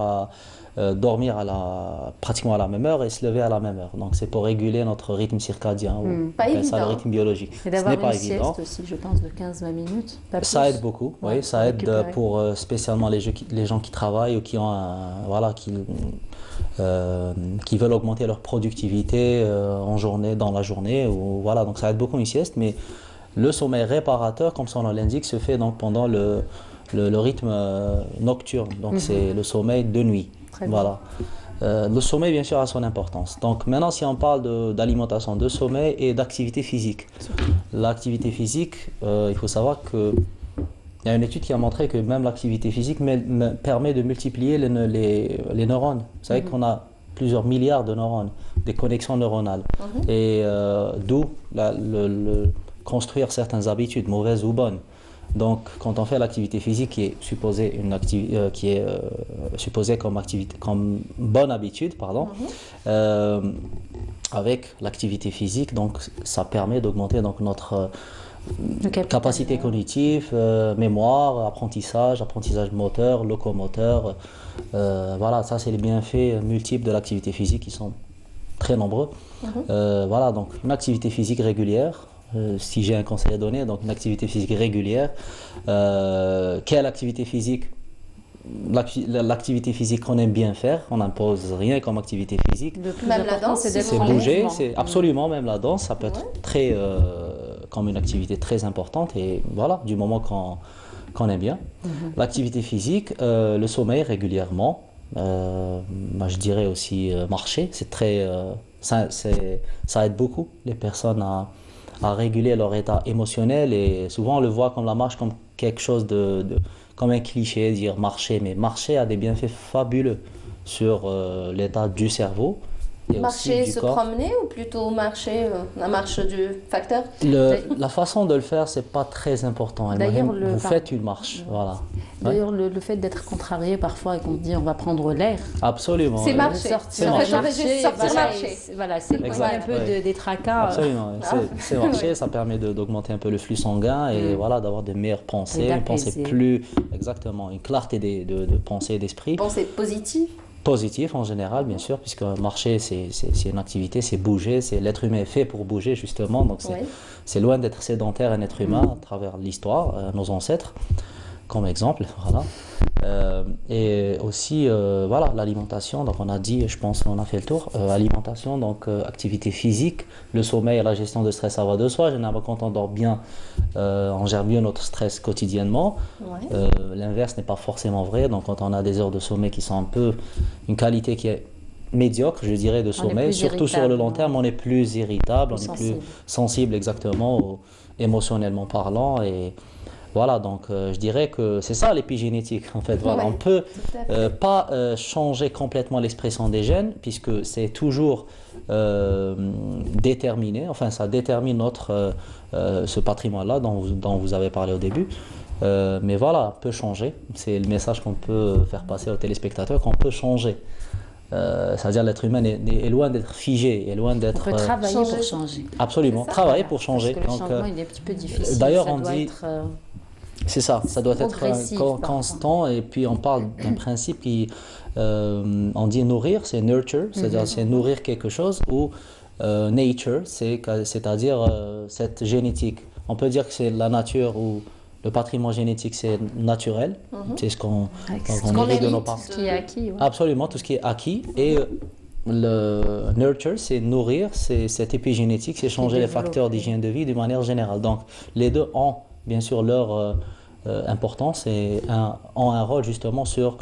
pratiquement à la même heure et se lever à la même heure. Donc c'est pour réguler notre rythme circadien, ou ça, le rythme biologique. Et d'avoir une sieste aussi, je pense, de 15-20 minutes. Ça aide beaucoup, oui, ça aide pour spécialement les gens qui travaillent ou qui veulent augmenter leur productivité dans la journée, ou voilà, donc ça aide beaucoup une sieste. Mais le sommeil réparateur, comme son nom l'indique, se fait donc pendant le rythme nocturne, donc c'est le sommeil de nuit. Voilà. Le sommeil, bien sûr, a son importance. Donc maintenant, si on parle d'alimentation, de sommeil et d'activité physique, l'activité physique, il faut savoir que il y a une étude qui a montré que même l'activité physique permet de multiplier les neurones. Vous savez qu'on a plusieurs milliards de neurones, des connexions neuronales. Et d'où construire certaines habitudes, mauvaises ou bonnes. Donc, quand on fait l'activité physique qui est supposée comme bonne habitude, avec l'activité physique, donc ça permet d'augmenter donc notre capacité cognitive, mémoire, apprentissage moteur, locomoteur. Voilà, ça c'est les bienfaits multiples de l'activité physique qui sont très nombreux. Voilà, donc une activité physique régulière. Si j'ai un conseil à donner, donc une activité physique régulière. Quelle activité physique? L'activité physique qu'on aime bien faire, on n'impose rien comme activité physique. Même la danse, c'est bouger, c'est absolument, même la danse, ça peut être très comme une activité très importante, et voilà, du moment qu'on aime bien. L'activité physique, le sommeil régulièrement, Moi, je dirais aussi marcher. C'est très, ça aide beaucoup les personnes à réguler leur état émotionnel et souvent on le voit comme la marche comme quelque chose comme un cliché, dire marcher, mais marcher a des bienfaits fabuleux sur l'état du cerveau. Marcher, se promener ou plutôt marcher, la marche du facteur? La façon de le faire, c'est pas très important. Vous faites une marche, voilà. D'ailleurs, le fait d'être contrarié parfois et qu'on dit on va prendre l'air. Absolument. C'est marcher. Sortir marcher. Voilà, c'est un peu des tracas. Absolument. C'est marcher, ça permet d'augmenter un peu le flux sanguin et voilà, d'avoir de meilleures pensées, une pensée plus, exactement, une clarté de pensée et d'esprit. Pensée positive. Positif en général, bien sûr, puisque marcher, c'est une activité, c'est bouger, l'être humain est fait pour bouger, justement, donc c'est loin d'être sédentaire un être humain à travers l'histoire, nos ancêtres, comme exemple, voilà. Et aussi, voilà, l'alimentation, donc on a dit, je pense qu'on a fait le tour, alimentation, donc activité physique, le sommeil et la gestion de stress, ça va de soi, généralement quand on dort bien, on gère mieux notre stress quotidiennement. L'inverse n'est pas forcément vrai, donc quand on a des heures de sommeil qui sont un peu, une qualité qui est médiocre, je dirais, de sommeil, surtout sur le long terme, on est plus irritable, on est plus sensible exactement, émotionnellement parlant, et voilà, donc je dirais que c'est ça l'épigénétique en fait. Voilà. On ne peut pas changer complètement l'expression des gènes puisque c'est toujours déterminé, enfin ça détermine ce patrimoine-là dont vous avez parlé au début. Mais voilà, peut changer. C'est le message qu'on peut faire passer aux téléspectateurs, qu'on peut changer. C'est-à-dire l'être humain est loin d'être figé, est loin d'être... On peut travailler pour changer. Absolument, travailler pour changer. Parce que le changement, il est un petit peu difficile. D'ailleurs, on dit... C'est ça doit être constant et puis on parle d'un principe qui, on dit nourrir, c'est nurture, c'est-à-dire c'est nourrir quelque chose ou nature, c'est-à-dire cette génétique. On peut dire que c'est la nature ou le patrimoine génétique, c'est naturel, c'est ce qu'on hérite de nos parents. Tout ce qui est acquis. Ouais. Absolument, tout ce qui est acquis et le nurture, c'est nourrir, c'est cette épigénétique, c'est changer les facteurs d'hygiène de vie de manière générale. Donc les deux ont bien sûr leur importance et ont un rôle justement sur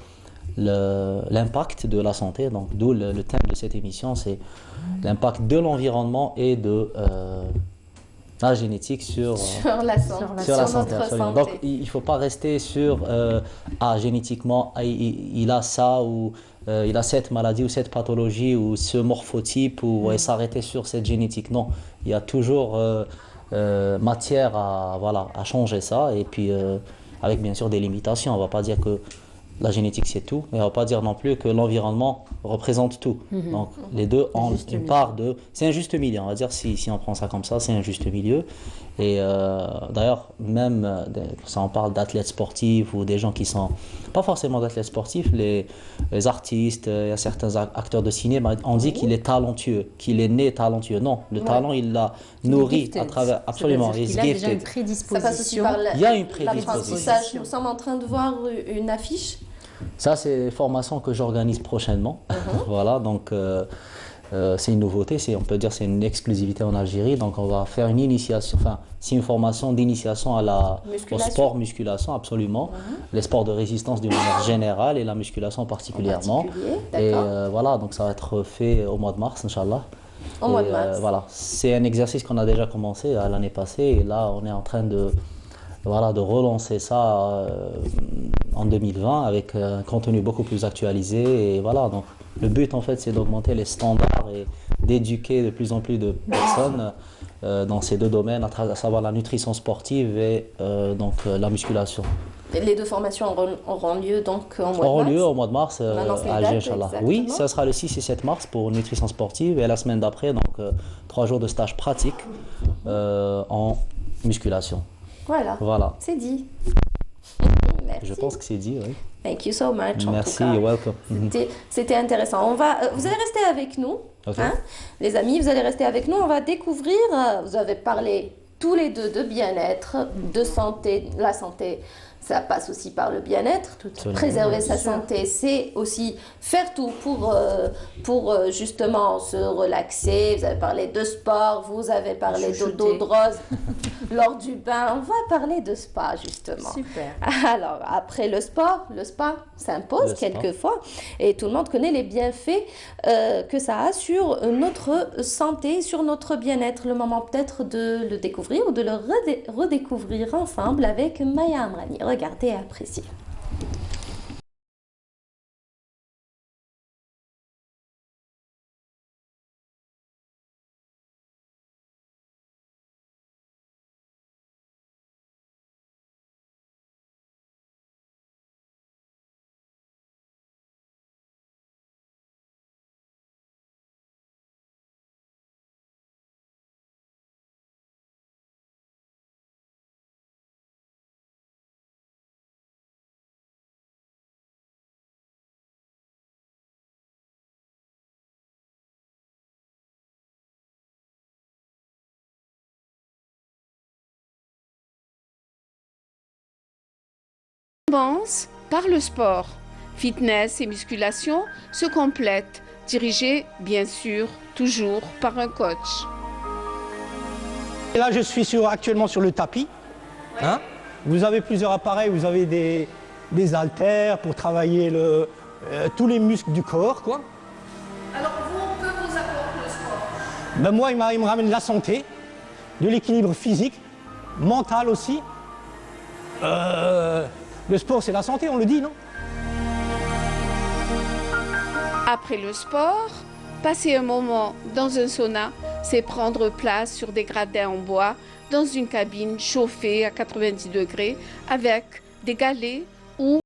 l'impact de la santé. Donc d'où le thème de cette émission, c'est l'impact de l'environnement et de la génétique sur la santé. Absolument. Donc il ne faut pas rester sur génétiquement il a ça ou il a cette maladie ou cette pathologie ou ce morphotype ou s'arrêter sur cette génétique. Non, il y a toujours matière à changer ça et puis avec bien sûr des limitations. On ne va pas dire que la génétique c'est tout, mais on ne va pas dire non plus que l'environnement représente tout. Donc les deux ont une part de... C'est un juste milieu, on va dire, si on prend ça comme ça, c'est un juste milieu. Et d'ailleurs, même si on parle d'athlètes sportifs ou des gens qui sont pas forcément d'athlètes sportifs, les artistes, il y a certains acteurs de cinéma, on dit qu'il est talentueux, qu'il est né talentueux. Non, le talent, il l'a nourri à travers... Absolument, il a déjà une prédisposition. Ça passe aussi par il y a une prédisposition. Nous sommes en train de voir une affiche. Ça, c'est une formation que j'organise prochainement. Voilà, donc c'est une nouveauté, on peut dire c'est une exclusivité en Algérie. Donc on va faire une initiation, enfin c'est une formation d'initiation au sport musculation, absolument. Les sports de résistance d'une manière générale et la musculation particulièrement. Et voilà, donc ça va être fait au mois de mars, Inch'Allah. Au mois de mars. Voilà, c'est un exercice qu'on a déjà commencé l'année passée et là on est en train de relancer ça en 2020 avec un contenu beaucoup plus actualisé et voilà, donc le but en fait c'est d'augmenter les standards et d'éduquer de plus en plus de personnes dans ces deux domaines, à savoir la nutrition sportive et donc la musculation. Les deux formations auront lieu donc au mois de mars. Auront lieu au mois de mars à Alger, Inch'Allah. Oui, ça sera le 6 et 7 mars pour nutrition sportive et la semaine d'après, donc 3 jours de stage pratique en musculation. Voilà. C'est dit. Merci. Je pense que c'est dit, oui. Thank you so much. Merci, you're welcome. C'était intéressant. Vous allez rester avec nous, les amis, vous allez rester avec nous. On va découvrir, vous avez parlé tous les deux de bien-être, de santé. La santé, ça passe aussi par le bien-être. Préserver sa santé, c'est aussi faire tout pour justement se relaxer. Vous avez parlé de sport, vous avez parlé d'eau de rose lors du bain. On va parler de spa justement. Super. Alors, après le spa s'impose quelquefois et tout le monde connaît les bienfaits que ça a sur notre santé, sur notre bien-être. Le moment peut-être de le découvrir ou de le redécouvrir ensemble avec Maya Amrani. Regardez et appréciez. On commence par le sport. Fitness et musculation se complètent, dirigés bien sûr toujours par un coach. Et là, je suis actuellement sur le tapis. Hein? Vous avez plusieurs appareils, vous avez des haltères pour travailler tous les muscles du corps, quoi. Alors vous, que vous apporte le sport? Ben moi, il me ramène de la santé, de l'équilibre physique, mental aussi. Le sport, c'est la santé, on le dit, non? Après le sport, passer un moment dans un sauna, c'est prendre place sur des gradins en bois, dans une cabine chauffée à 90 degrés, avec des galets ou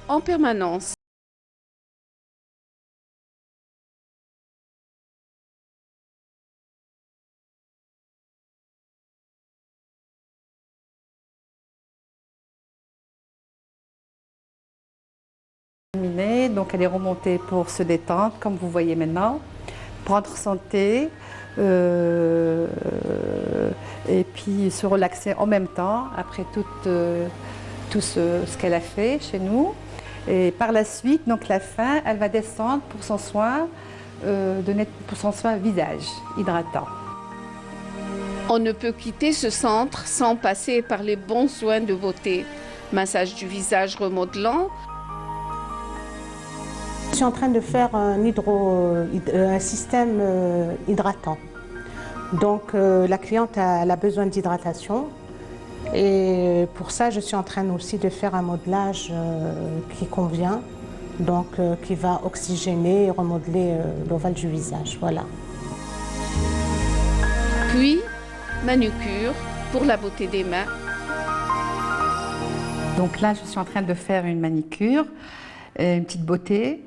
en permanence. Donc elle est remontée pour se détendre, comme vous voyez maintenant, prendre santé et puis se relaxer en même temps après tout ce qu'elle a fait chez nous. Et par la suite, donc la fin, elle va descendre pour son soin, pour son soin visage hydratant. On ne peut quitter ce centre sans passer par les bons soins de beauté. Massage du visage remodelant. Je suis en train de faire un système hydratant. Donc la cliente elle a besoin d'hydratation et pour ça je suis en train aussi de faire un modelage qui convient, donc qui va oxygéner et remodeler l'ovale du visage. Voilà. Puis manucure pour la beauté des mains. Donc là je suis en train de faire une manicure, une petite beauté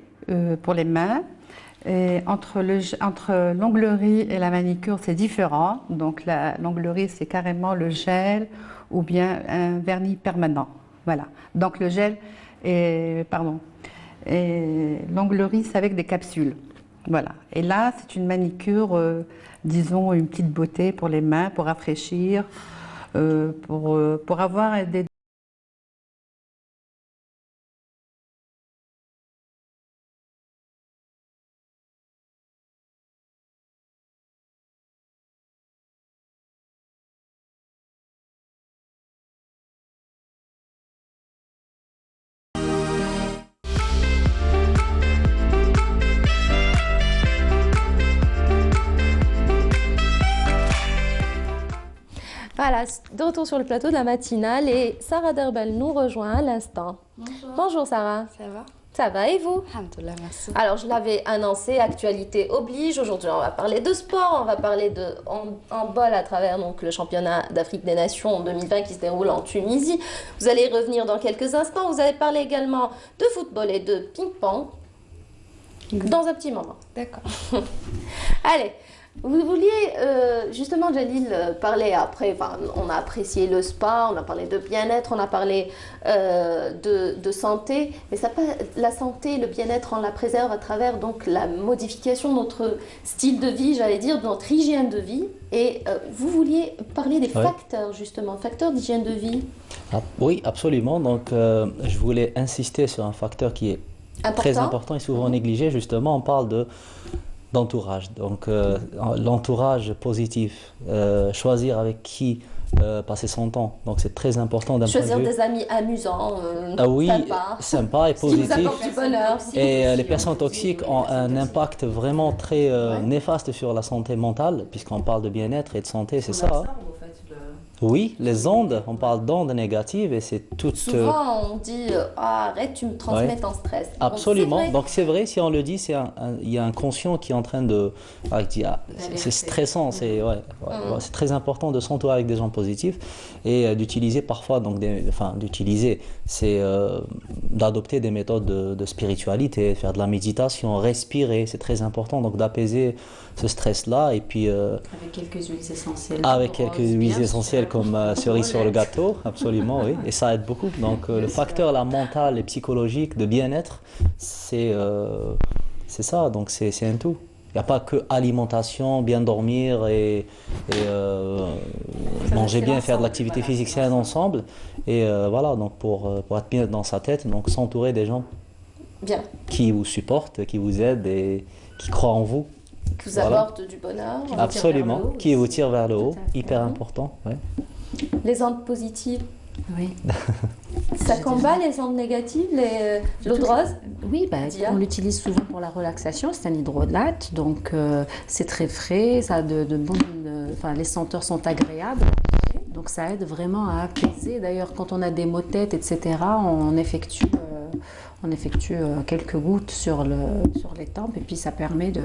pour les mains. Et entre l'onglerie et la manicure, c'est différent. Donc l'onglerie, c'est carrément le gel ou bien un vernis permanent. Voilà. Donc le gel et l'onglerie, c'est avec des capsules. Voilà. Et là, c'est une manicure, disons, une petite beauté pour les mains, pour rafraîchir, pour avoir des Voilà, de retour sur le plateau de la matinale et Sarah Derbel nous rejoint à l'instant. Bonjour. Bonjour Sarah. Ça va? Ça va et vous? Alhamdoulilah, merci. Alors je l'avais annoncé, actualité oblige. Aujourd'hui on va parler de sport, on va parler de handball à travers donc, le championnat d'Afrique des Nations en 2020 qui se déroule en Tunisie. Vous allez y revenir dans quelques instants. Vous allez parler également de football et de ping-pong dans un petit moment. D'accord. Allez. Vous vouliez justement, Jalil, parler après, enfin, on a apprécié le spa, on a parlé de bien-être, on a parlé de santé, mais ça, la santé, le bien-être, on la préserve à travers donc, la modification de notre style de vie, j'allais dire, de notre hygiène de vie. Et vous vouliez parler des facteurs, justement, facteurs d'hygiène de vie. Ah, oui, absolument. Donc, je voulais insister sur un facteur qui est très important et souvent négligé. Justement, on parle d'entourage. Donc, l'entourage positif, choisir avec qui passer son temps. Donc, c'est très important d'un point de vue. Choisir des amis amusants, oui, sympa et positif. Qui vous apportent du bonheur. Et les personnes toxiques ont un impact vraiment très néfaste sur la santé mentale, puisqu'on parle de bien-être et de santé, c'est ça. Oui, les ondes, on parle d'ondes négatives et c'est tout. Souvent, on dit arrête, tu me transmets ton stress. Absolument. Donc, c'est vrai, si on le dit, il y a un conscient qui est en train de. C'est stressant, c'est très important de s'entourer avec des gens positifs et d'utiliser parfois, donc c'est d'adopter des méthodes de spiritualité, faire de la méditation, respirer, c'est très important, donc d'apaiser ce stress-là et puis. Avec quelques huiles essentielles. Avec quelques huiles essentielles comme cerise sur le gâteau, absolument, oui. Et ça aide beaucoup. Donc le facteur là, mental et psychologique de bien-être, c'est ça, donc c'est un tout. Il n'y a pas que alimentation, bien dormir et manger bien, faire de l'activité physique, c'est un ensemble. Et voilà, donc pour être bien dans sa tête, donc s'entourer des gens qui vous supportent, qui vous aident et qui croient en vous. Qui vous apportent du bonheur. Absolument, qui vous tire vers le haut, hyper important. Ouais. Les ondes positives. Oui. Ça combat les ondes négatives, l'eau de rose? Oui, on l'utilise souvent pour la relaxation, c'est un hydrolate, donc c'est très frais, ça a les senteurs sont agréables, donc ça aide vraiment à apaiser. D'ailleurs, quand on a des maux de tête, etc., on effectue quelques gouttes sur les tempes et puis ça permet de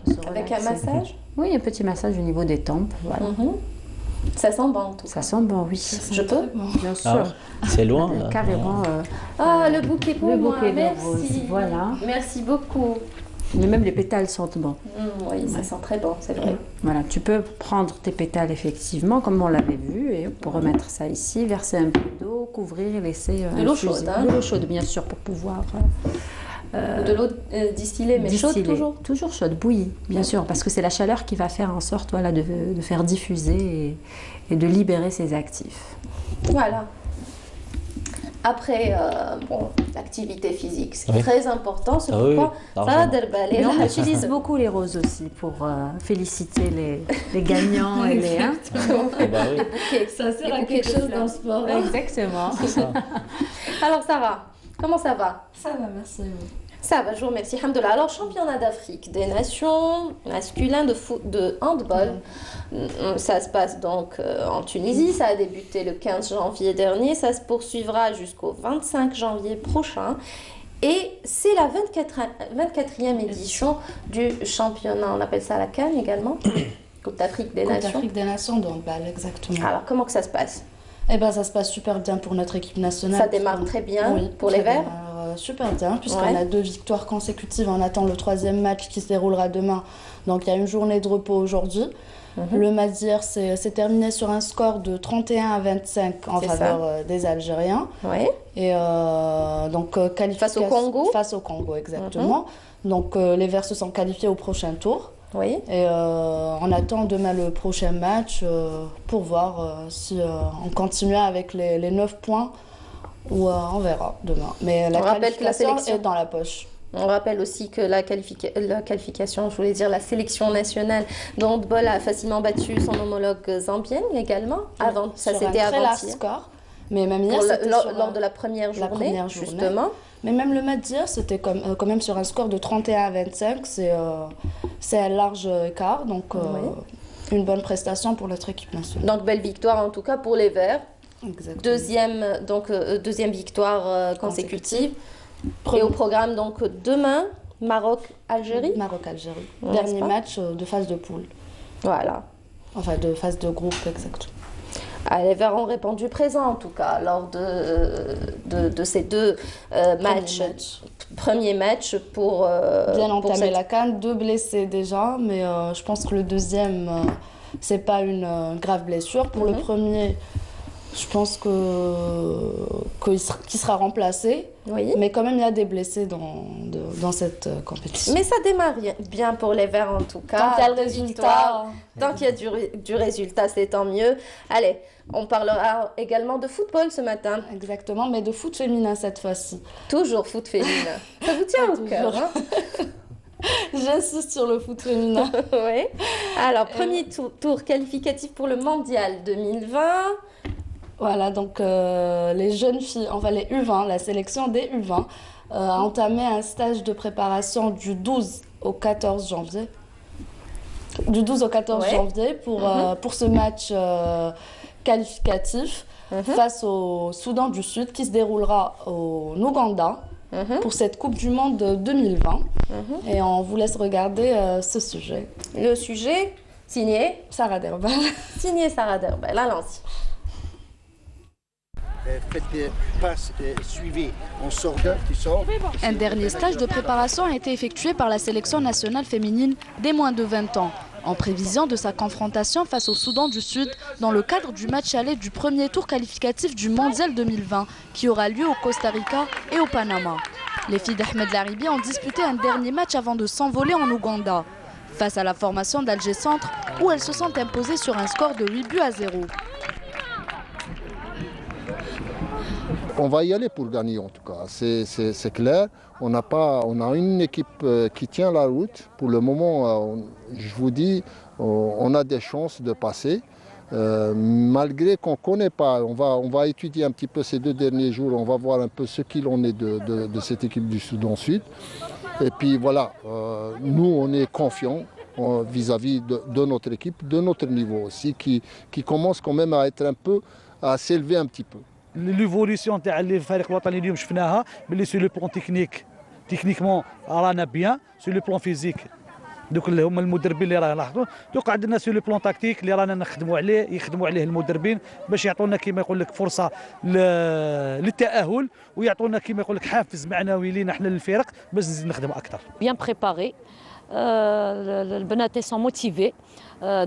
se relaxer. Avec un massage? Oui, un petit massage au niveau des tempes, voilà. Ça sent bon en tout cas. Ça sent bon, oui. Je peux? Bien sûr. C'est loin. Carrément. Le bouquet pour moi. Le bouquet merci. de roses, voilà. Merci beaucoup. Mais même les pétales sentent bon. Oui, ça sent très bon, c'est vrai. Voilà, tu peux prendre tes pétales effectivement, comme on l'avait vu, et pour remettre ça ici, verser un peu d'eau, couvrir et laisser de l'eau chaude. De l'eau chaude, bien sûr, pour pouvoir. De l'eau distillée, mais chaude toujours? Toujours chaude, bouillie, bien sûr, parce que c'est la chaleur qui va faire en sorte de faire diffuser et de libérer ses actifs. Voilà. Après, l'activité physique, c'est très important. C'est pourquoi Sarah Derbel, on utilise beaucoup les roses aussi pour féliciter les gagnants et les... Ça sert à quelque chose dans le sport. Exactement. Alors Sarah, comment ça va? Ça va, merci. Ça va, je vous remercie. Alhamdoulilah. Alors, championnat d'Afrique des Nations masculin de handball, ça se passe donc en Tunisie. Ça a débuté le 15 janvier dernier. Ça se poursuivra jusqu'au 25 janvier prochain. Et c'est la 24e édition du championnat. On appelle ça la CAN également. Coupe d'Afrique des Nations. Coupe d'Afrique des Nations de handball, exactement. Alors, comment que ça se passe? Eh bien, ça se passe super bien pour notre équipe nationale. Ça démarre très bien pour les Verts. Super bien, puisqu'on a 2 victoires consécutives. On attend le 3e match qui se déroulera demain. Donc il y a une journée de repos aujourd'hui. Le match d'hier s'est terminé sur un score de 31-25 en faveur des Algériens. Et donc face au Congo. Face au Congo, exactement. Donc les Verts se sont qualifiés au prochain tour. Et on attend demain le prochain match pour voir si on continue avec les 9 points. Ou on verra demain. Mais la qualification est dans la poche. On rappelle aussi que la qualification, je voulais dire la sélection nationale de handball a facilement battu son homologue zambienne également. Avant, ça c'était avant-hier. Sur un très large score. Mais même hier, lors de la première journée, justement. Mais même le match d'hier, c'était quand même sur un score de 31-25. C'est un large écart. Donc, une bonne prestation pour notre équipe nationale. Donc belle victoire en tout cas pour les Verts. Exactement. Deuxième victoire consécutive. Et au programme donc demain, Maroc-Algérie. Maroc-Algérie. Dernier match de phase de poule. Voilà. Enfin de phase de groupe, exactement. Les Verts ont répondu présent en tout cas lors de ces deux matchs. Premier match pour bien entamer la CAN. 2 blessés déjà, mais je pense que le deuxième, c'est pas une grave blessure. Pour le premier, je pense qu'il sera remplacé. Oui. Mais quand même, il y a des blessés dans cette compétition. Mais ça démarre bien pour les Verts en tout cas. Tant qu'il y a le résultat. Tant qu'il y a du résultat, c'est tant mieux. Allez, on parlera également de football ce matin. Exactement, mais de foot féminin cette fois-ci. Toujours foot féminin. Ça vous tient au cœur, hein? J'insiste sur le foot féminin. Oui. Alors, premier tour qualificatif pour le Mondial 2020. Voilà, donc les jeunes filles, enfin les U20, la sélection des U20, a entamé un stage de préparation du 12 au 14 janvier. Du 12 au 14 janvier pour ce match qualificatif face au Soudan du Sud qui se déroulera au Ouganda pour cette Coupe du Monde 2020. Et on vous laisse regarder ce sujet. Le sujet signé Sarah Derbal. Signé Sarah Derbal, allons-y. Faites des passes, suivez, on sort d'un, tu sors. Un dernier stage de préparation a été effectué par la sélection nationale féminine des moins de 20 ans, en prévision de sa confrontation face au Soudan du Sud dans le cadre du match aller du premier tour qualificatif du Mondial 2020 qui aura lieu au Costa Rica et au Panama. Les filles d'Ahmed Laribi ont disputé un dernier match avant de s'envoler en Ouganda, face à la formation d'Alger Centre où elles se sont imposées sur un score de 8 buts à 0. On va y aller pour gagner en tout cas, c'est clair. On a une équipe qui tient la route. Pour le moment, je vous dis, on a des chances de passer. Malgré qu'on ne connaît pas, on va étudier un petit peu ces 2 derniers jours, on va voir un peu ce qu'il en est de cette équipe du Soudan Sud. Et puis voilà, nous on est confiants vis-à-vis de notre équipe, de notre niveau aussi, qui commence quand même à être un peu, à s'élever un petit peu. ليفوليسيون تاع الفريق الوطني اليوم شفناها باللي سي لو بلون تكنيكمون رانا بيان سي لو بلون فيزيك دوك اللي هما المدربين اللي راه لاحظوا دوك عندنا سي لو بلون تاكتيك اللي رانا نخدموا عليه يخدموا عليه المدربين باش يعطونا كما يقول لك فرصه للتاهل ويعطونا كما يقول لك حافز معنوي لينا احنا للفرق باش نزيد نخدموا اكثر. Bien préparé. Les Benatais sont motivés.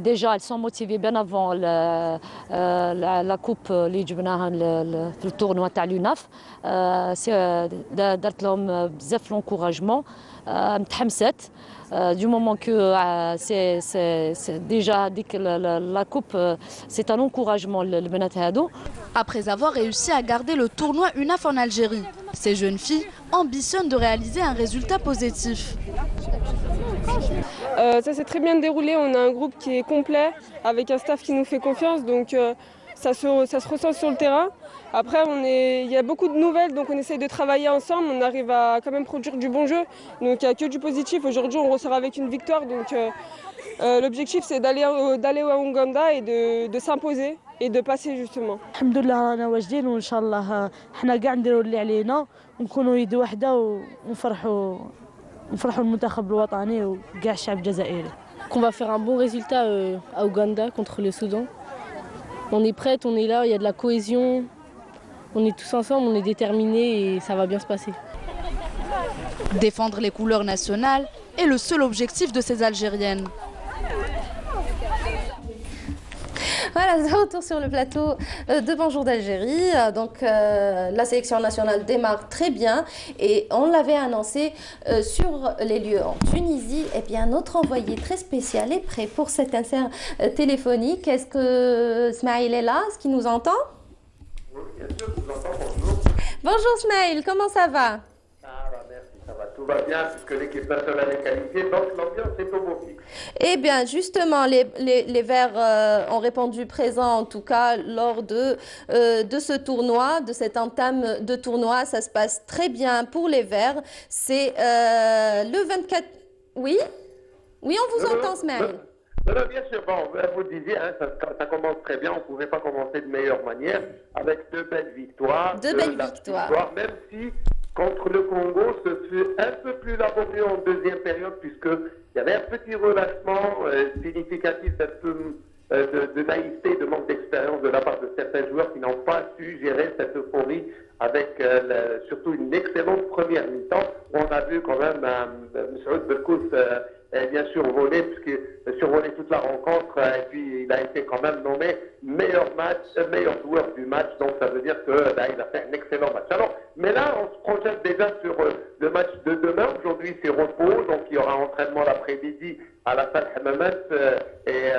Déjà, elles sont motivées bien avant la coupe le tournoi تاع l'UNAF. دارت لهم بزاف l'encouragement. متحمسات. Du moment que c'est déjà dit que la coupe c'est un encouragement le Benat Hado. Après avoir réussi à garder le tournoi UNAF en Algérie, ces jeunes filles ambitionnent de réaliser un résultat positif. Ça s'est très bien déroulé, on a un groupe qui est complet, avec un staff qui nous fait confiance, donc ça se ressent sur le terrain. Après, il y a beaucoup de nouvelles, donc on essaye de travailler ensemble, on arrive à quand même produire du bon jeu, donc il n'y a que du positif. Aujourd'hui, on ressort avec une victoire, donc l'objectif c'est d'aller au Ouganda et de s'imposer et de passer justement. الحمد لله رانا واجدين وان شاء الله حنا كاع نديروا اللي علينا ونكونوا يد واحده ونفرحوا المنتخب الوطني وكاع الشعب الجزائري. Qu'on va faire un bon résultat à Ouganda contre le Soudan. On est prête, on est là, il y a de la cohésion. On est tous ensemble, on est déterminés et ça va bien se passer. Défendre les couleurs nationales est le seul objectif de ces Algériennes. Voilà, de retour sur le plateau de Bonjour d'Algérie. Donc, la sélection nationale démarre très bien et on l'avait annoncé sur les lieux en Tunisie. Et bien, notre envoyé très spécial est prêt pour cet insert téléphonique. Est-ce que Smaïl est là? Est-ce qu'il nous entend? Oui, bien sûr, je vous entends. Bonjour. Bonjour Smaïl, comment ça va? Merci, ça va. Tout va bien puisque l'équipe nationale est qualifiée, donc l'ambiance est au beau fixe. Eh bien, justement, les Verts ont répondu présent, en tout cas, lors de ce tournoi, de cette entame de tournoi. Ça se passe très bien pour les Verts. C'est le 24... Oui? Oui, on vous entend, Smaïl. Non, bien sûr, bon, vous le disiez, hein, ça commence très bien, on ne pouvait pas commencer de meilleure manière, avec deux belles victoires. Deux belles victoires. Même si, contre le Congo, ce fut un peu plus laborieux en deuxième période, puisqu'il y avait un petit relâchement significatif, un peu de naïveté, de manque d'expérience de la part de certains joueurs qui n'ont pas su gérer cette euphorie avec surtout une excellente première mi-temps, où on a vu quand même M. Belkous bien survolé, puisqu'il a survolé toute la rencontre, et puis il a été quand même nommé meilleur joueur du match, donc ça veut dire que là, il a fait un excellent match. Alors, mais là, on se projette déjà sur le match de demain. Aujourd'hui, c'est repos, donc il y aura entraînement l'après-midi à la salle Hamamat et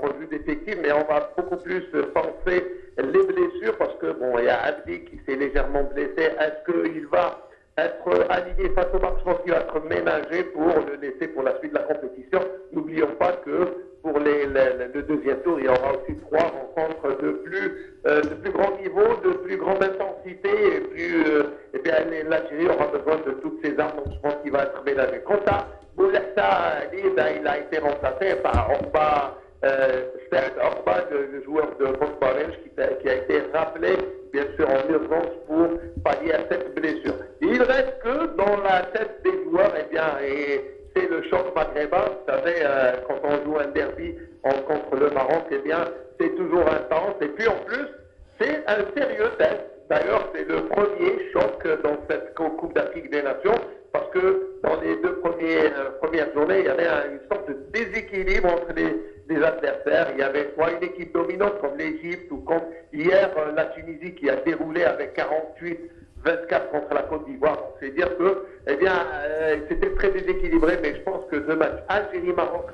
revue d'effectifs, mais on va beaucoup plus penser les blessures, parce que bon, il y a Abdi qui s'est légèrement blessé. Est-ce qu'il va être aligné face au match? Je pense qu'il va être ménagé pour le laisser pour la suite de la compétition. N'oublions pas que pour le deuxième tour, il y aura aussi 3 rencontres de plus grand niveau, de plus grande intensité, et bien l'Algérie aura besoin de toutes ses armes, donc je pense qu'il va être ménagé. Quant à Bouletta, il a été remplacé par Orba, le joueur de Montbarège, qui a été rappelé, bien sûr, en urgence pour pallier à cette blessure. Il reste que dans la tête des joueurs, et c'est le choc maghrébin. Vous savez, quand on joue un derby contre le Maroc, c'est toujours intense. Et puis en plus, c'est un sérieux test. D'ailleurs, c'est le premier choc dans cette Coupe d'Afrique des Nations, parce que dans les 2 premières journées, il y avait une sorte de déséquilibre entre les adversaires. Il y avait soit une équipe dominante comme l'Égypte, ou comme hier la Tunisie qui a déroulé avec 48-24 contre la Côte d'Ivoire. C'est dire que, c'était très déséquilibré, mais je pense que ce match Algérie-Maroc,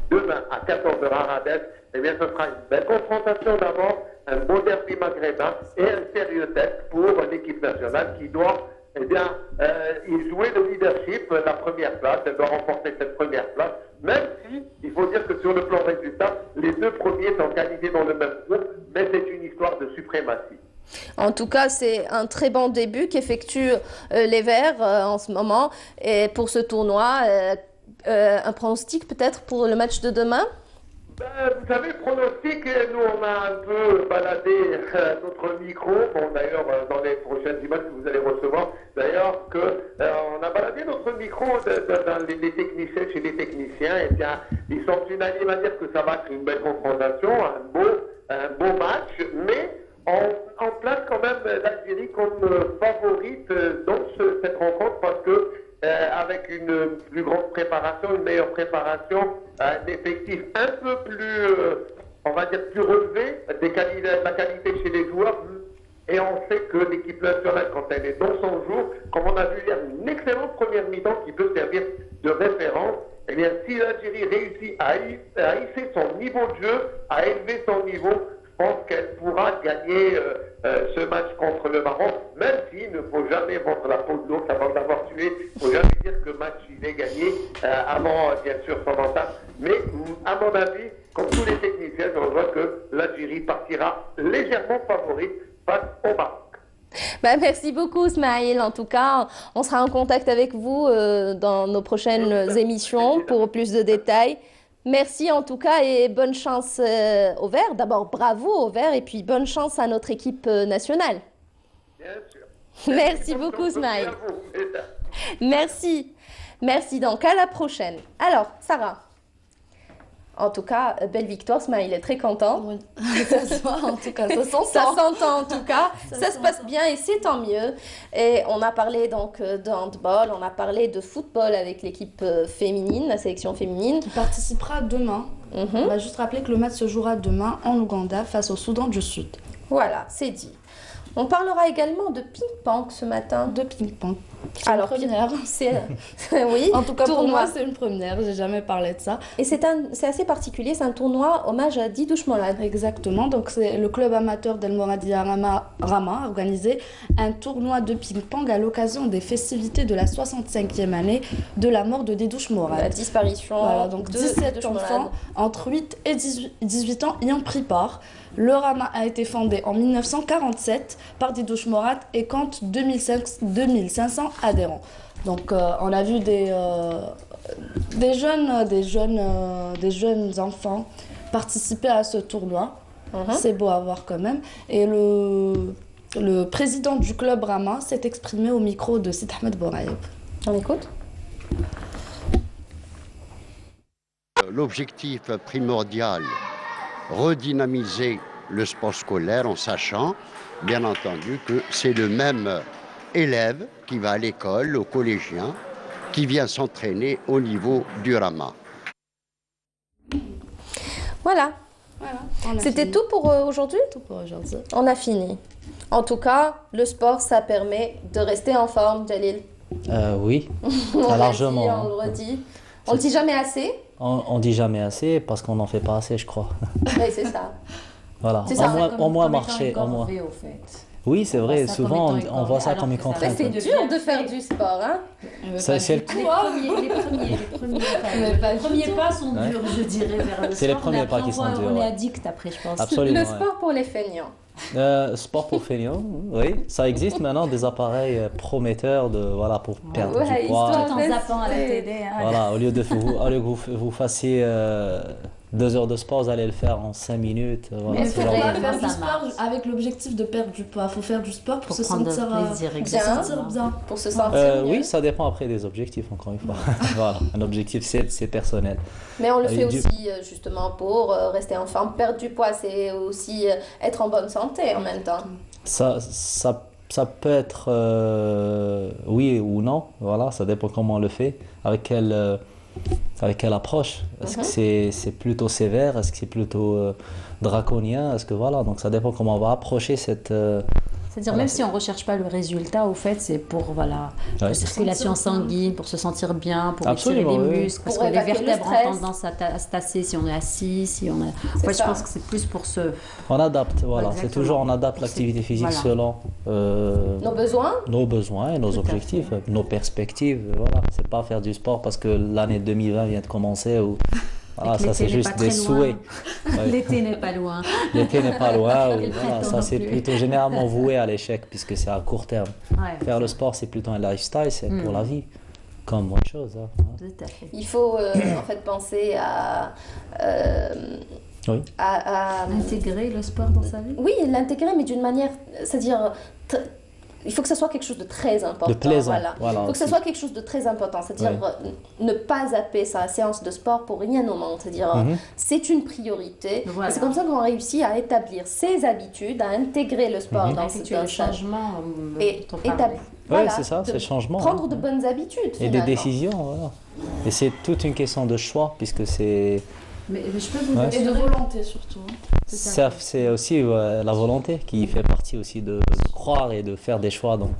demain à 14h à Radès, ce sera une belle confrontation d'abord, un beau derby maghrébin et un sérieux test pour l'équipe nationale qui doit y jouer le leadership, la première place. Elle doit remporter cette première place, même si, il faut dire que sur le plan résultat, les 2 premiers sont qualifiés dans le même groupe, mais c'est une histoire de suprématie. En tout cas, c'est un très bon début qu'effectuent les Verts en ce moment. Et pour ce tournoi, un pronostic peut-être pour le match de demain? Vous savez, pronostic, nous on a un peu baladé notre micro, bon d'ailleurs dans les prochaines images que vous allez recevoir, d'ailleurs on a baladé notre micro dans les techniciens, chez les techniciens, et bien ils sont unanimes à dire que ça va être une belle confrontation, un beau match, mais on place quand même l'Algérie comme favorite dans cette rencontre, parce que avec une plus grande préparation, une meilleure préparation, un effectif un peu plus, on va dire, plus relevé, la qualité chez les joueurs. Et on sait que l'équipe nationale, quand elle est dans son jour, comme on a vu hier, une excellente première mi-temps qui peut servir de référence. Eh bien, si l'Algérie réussit à hisser son niveau de jeu, à élever son niveau, je pense qu'elle pourra gagner ce match contre le Maroc, même s'il ne faut jamais vendre la peau de l'ours avant d'avoir tué. Il ne faut jamais dire que le match il est gagné avant, bien sûr, son entame. Mais à mon avis, comme tous les techniciens, je revois que l'Algérie partira légèrement favorite face au Maroc. Merci beaucoup, Ismaël. En tout cas, on sera en contact avec vous dans nos prochaines émissions pour plus de détails. Merci en tout cas et bonne chance aux Verts. D'abord, bravo aux Verts et puis bonne chance à notre équipe nationale. Bien sûr. Merci beaucoup, Ismaël. Merci. Merci donc, à la prochaine. Alors, Sarah. En tout cas, belle victoire, Ismaël est très content. Oui, ça se voit en tout cas, ça s'entend. Ça s'entend en tout cas, ça se passe bien et c'est tant mieux. Et on a parlé donc de handball, on a parlé de football avec l'équipe féminine, la sélection féminine. Qui participera demain. On va juste rappeler que le match se jouera demain en Ouganda face au Soudan du Sud. Voilà, c'est dit. On parlera également de ping-pong ce matin. De ping-pong. Alors, première, oui. En tout cas, pour moi, c'est une première. J'ai jamais parlé de ça. Et c'est assez particulier. C'est un tournoi hommage à Didouche Morad. Exactement. Donc, c'est le club amateur d'El Moradia Rama a organisé un tournoi de ping-pong à l'occasion des festivités de la 65e année de la mort de Didouche Morad. La disparition. Voilà, donc 17 enfants entre 8 et 18 ans y ont pris part. Le Rama a été fondé en 1947 par Didouche Morat et compte 2500 adhérents. Donc on a vu des jeunes enfants participer à ce tournoi. C'est beau à voir quand même. Et le président du club Rama s'est exprimé au micro de Sid Ahmed Bouraïb. On écoute. L'objectif primordial, redynamiser le sport scolaire en sachant, bien entendu, que c'est le même élève qui va à l'école, au collégien, qui vient s'entraîner au niveau du Rama. Voilà. C'était tout pour aujourd'hui? Tout pour aujourd'hui. On a fini. En tout cas, le sport, ça permet de rester en forme, Jalil. Oui, On largement. l'a dit, on le redit. On le dit jamais assez. On dit jamais assez parce qu'on n'en fait pas assez, je crois. Oui, c'est ça. Voilà, au moins marcher. Oui, c'est vrai, souvent on voit ça comme une contrainte. C'est dur de faire du sport, hein? C'est Les premiers pas sont durs, je dirais, vers le sport. C'est les premiers pas qui sont durs. On est addict après, je pense. Absolument. Le sport pour les feignants. Sport pour feignants, oui. Ça existe maintenant, des appareils prometteurs pour perdre du poids. Tout en zappant à la télé. Hein. Voilà, au lieu que vous fassiez 2 heures de sport, vous allez le faire en 5 minutes. Voilà, Mais il faut pas faire du sport avec l'objectif de perdre du poids. Il faut faire du sport pour se sentir bien. Pour se sentir bien. Oui, ça dépend après des objectifs, encore une fois. Voilà, un objectif, c'est personnel. Mais on le fait aussi justement pour rester en forme. Perdre du poids, c'est aussi être en bonne santé en même temps. Ça peut être oui ou non, voilà, ça dépend comment on le fait, avec quelle approche. Est-ce que c'est plutôt sévère, est-ce que c'est plutôt draconien, est-ce que voilà, donc ça dépend comment on va approcher cette... C'est-à-dire même si on ne recherche pas le résultat, au fait, c'est pour la circulation sanguine, pour se sentir bien, pour étirer les muscles, parce que les vertèbres ont tendance à se tasser si on est assis, si on est... En fait, je pense que c'est plus pour ce... On adapte, voilà, c'est toujours on adapte l'activité physique selon nos besoins et nos objectifs, nos perspectives, voilà. C'est pas faire du sport parce que l'année 2020 vient de commencer ou... Voilà, ça c'est juste des souhaits. L'été n'est pas loin. L'été n'est pas loin. Voilà, ça c'est plutôt généralement voué à l'échec puisque c'est à court terme. Faire le sport c'est plutôt un lifestyle, c'est pour la vie, comme autre chose. Hein. Tout à fait. Il faut en fait penser à intégrer le sport dans sa vie. Oui, l'intégrer mais d'une manière, c'est-à-dire il faut que ce soit quelque chose de très important. De plaisant. Voilà. Il faut que ce soit quelque chose de très important. C'est-à-dire ne pas zapper sa séance de sport pour rien au monde. C'est-à-dire c'est une priorité. Voilà. C'est comme ça qu'on réussit à établir ses habitudes, à intégrer le sport dans le changement. Et établir. Oui, c'est ça, c'est le changement. Prendre de bonnes habitudes. Et des décisions, voilà. Et c'est toute une question de choix puisque c'est... Mais je peux vous et de volonté surtout. C'est aussi la volonté qui fait partie aussi de croire et de faire des choix. Donc.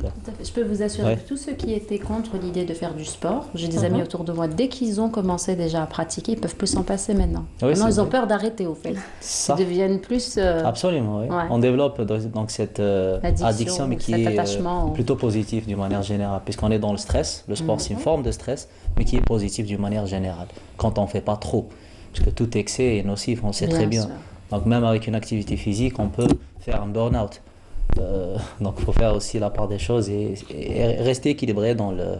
Je peux vous assurer que tous ceux qui étaient contre l'idée de faire du sport, j'ai des amis autour de moi, dès qu'ils ont commencé déjà à pratiquer, ils ne peuvent plus s'en passer maintenant. Maintenant, ils ont peur d'arrêter au fait. Ils deviennent plus... Absolument, oui. On développe donc cette addiction, mais qui est plutôt positive d'une manière générale, puisqu'on est dans le stress. Le sport, c'est une forme de stress, mais qui est positive d'une manière générale, quand on ne fait pas trop. Parce que tout excès est nocif, on le sait très bien. Donc même avec une activité physique, on peut faire un burn-out. Donc il faut faire aussi la part des choses et rester équilibré dans le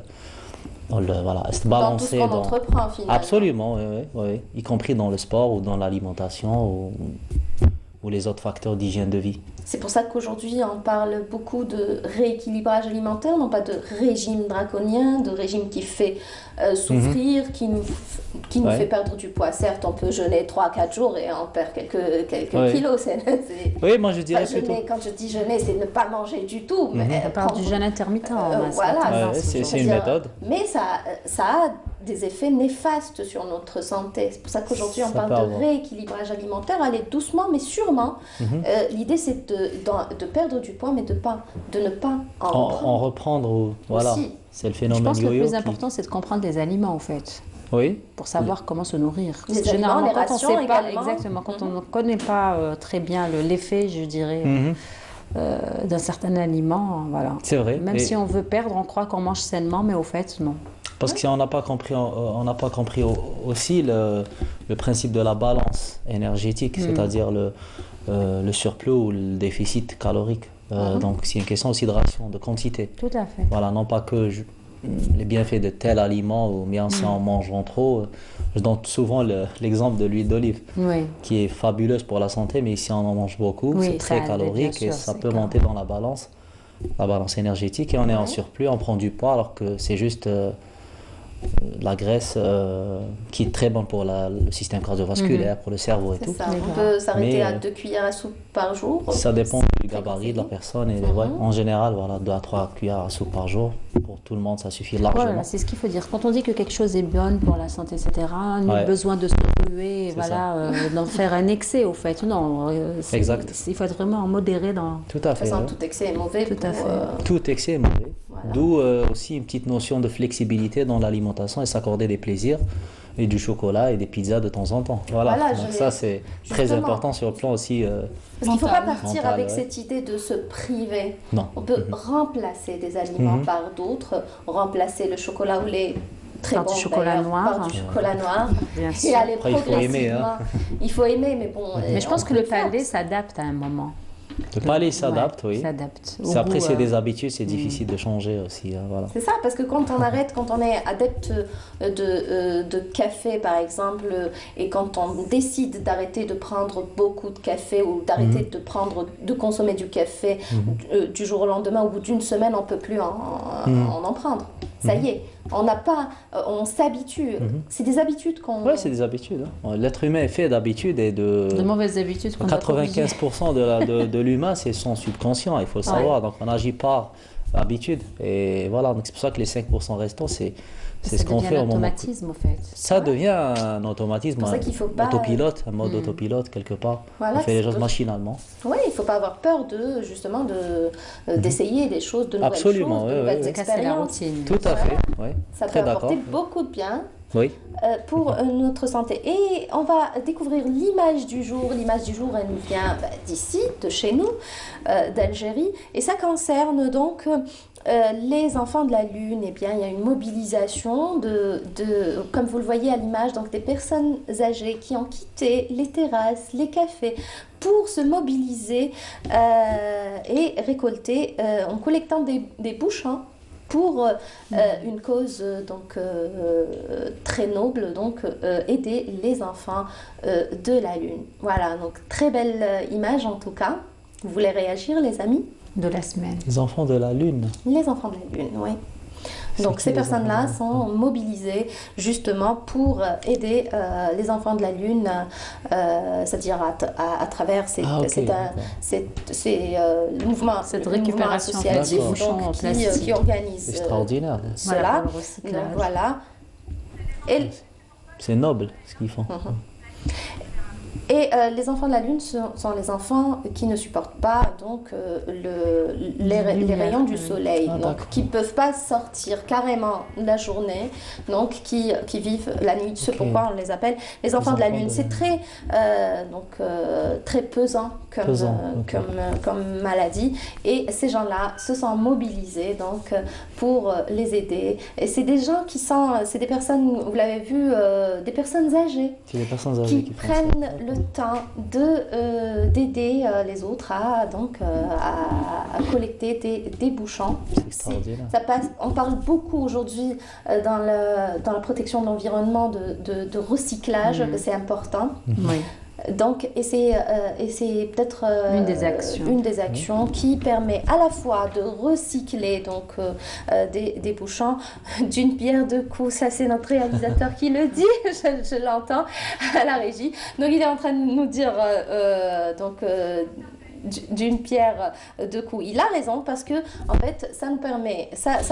voilà, se balancer dans tout ce qu'on entreprend finalement. Absolument, oui, y compris dans le sport ou dans l'alimentation ou les autres facteurs d'hygiène de vie. C'est pour ça qu'aujourd'hui, on parle beaucoup de rééquilibrage alimentaire, non pas de régime draconien, de régime qui fait souffrir, qui nous fait perdre du poids. Certes, on peut jeûner 3-4 jours et on perd quelques kilos. Oui, moi je dirais plutôt... Quand je dis jeûner, c'est ne pas manger du tout. Mais on parle du jeûne intermittent. Voilà, c'est une méthode. Mais ça a des effets néfastes sur notre santé. C'est pour ça qu'aujourd'hui, on parle de rééquilibrage alimentaire. Aller doucement, mais sûrement. L'idée, c'est de perdre du poids, mais de ne pas en reprendre. Voilà, c'est le phénomène yo-yo. Je pense que le plus important, c'est de comprendre les aliments, en fait. Oui. Pour savoir comment se nourrir. Les aliments, les rations également. Exactement, quand on ne connaît pas très bien l'effet, je dirais, d'un certain aliment, voilà. C'est vrai. Même si on veut perdre, on croit qu'on mange sainement, mais au fait, non. Parce qu'on n'a pas compris, aussi le principe de la balance énergétique, c'est-à-dire le surplus ou le déficit calorique. Donc c'est une question aussi de ration, de quantité. Tout à fait. Voilà, non pas que les bienfaits de tel aliment ou bien si en mangeant trop. Je donne souvent l'exemple de l'huile d'olive, qui est fabuleuse pour la santé, mais si on en mange beaucoup, c'est très calorique et ça peut monter dans la balance énergétique, et on est en surplus, on prend du poids alors que c'est juste la graisse qui est très bonne pour le système cardiovasculaire, pour le cerveau et tout. Ça. On peut s'arrêter à 2 cuillères à soupe par jour. Ça dépend du gabarit de la personne. Et en général, 2 à 3 cuillères à soupe par jour. Pour tout le monde, ça suffit largement. Voilà, c'est ce qu'il faut dire. Quand on dit que quelque chose est bon pour la santé, etc., on a besoin de se ruer, d'en faire un excès, au fait. Non, exact. Il faut être vraiment modéré dans... Tout à fait. Tout excès est mauvais. Tout excès est mauvais. Voilà. D'où aussi une petite notion de flexibilité dans l'alimentation et s'accorder des plaisirs et du chocolat et des pizzas de temps en temps. Voilà. Donc ça, c'est très important sur le plan aussi parce qu'il ne faut pas partir avec cette idée de se priver. Non. On peut remplacer des aliments par d'autres, remplacer le chocolat au lait par du chocolat noir. Par du chocolat noir. Bien sûr. Et aller après, progressivement. Il faut aimer. Il faut aimer, mais bon... Mais je pense que le palais s'adapte à un moment. Le palais s'adapte, oui. Après, c'est des habitudes, c'est difficile de changer aussi. Voilà. C'est ça, parce que quand on est adepte de café, par exemple, et quand on décide d'arrêter de prendre beaucoup de café ou d'arrêter de consommer du café du jour au lendemain, au bout d'une semaine, on ne peut plus en prendre. Ça y est. On s'habitue. C'est des habitudes qu'on... Oui, c'est des habitudes. L'être humain est fait d'habitudes et de mauvaises habitudes. 95% de l'humain, c'est son subconscient, il faut le savoir. Donc on n'agit pas habitude. Et voilà, donc c'est pour ça que les 5% restants, c'est ce qu'on fait au moment. Ça devient un automatisme, en fait. Ça devient un automatisme, autopilote, un mode autopilote quelque part. Voilà, on fait les choses machinalement. Oui, il ne faut pas avoir peur d'essayer des choses, de nouvelles choses, de nouvelles expériences. Tout à fait, oui. Ça peut apporter beaucoup de bien. Oui. Pour notre santé. Et on va découvrir l'image du jour. L'image du jour, elle nous vient d'ici, de chez nous, d'Algérie. Et ça concerne donc les enfants de la Lune. Eh bien, il y a une mobilisation comme vous le voyez à l'image, donc des personnes âgées qui ont quitté les terrasses, les cafés, pour se mobiliser et récolter en collectant des bouchons pour une cause très noble, donc aider les enfants de la Lune. Voilà, donc très belle image en tout cas. Vous voulez réagir, les amis? De la semaine. Les enfants de la Lune. Les enfants de la Lune, oui. Donc ces personnes-là sont mobilisées justement pour aider les enfants de la Lune, c'est-à-dire à travers le mouvement associatif qui organise extraordinaire. Cela. Donc, voilà. C'est noble ce qu'ils font. Et les enfants de la Lune sont les enfants qui ne supportent pas donc, les rayons du soleil, qui ne peuvent pas sortir carrément la journée, donc qui vivent la nuit. C'est pourquoi on les appelle les enfants de la Lune. C'est très, très pesant comme maladie. Et ces gens-là se sont mobilisés donc, pour les aider. Et c'est des gens c'est des personnes, vous l'avez vu, des personnes âgées. C'est des personnes âgées qui prennent le temps d'aider les autres à collecter des bouchons. Ça passe, on parle beaucoup aujourd'hui dans la protection de l'environnement de recyclage, que c'est important. Oui. Donc, et c'est peut-être une des actions qui permet à la fois de recycler donc, des bouchons d'une pierre deux coups. Ça, c'est notre réalisateur qui le dit, je l'entends à la régie. Donc, il est en train de nous dire d'une pierre deux coups. Il a raison parce que en fait ça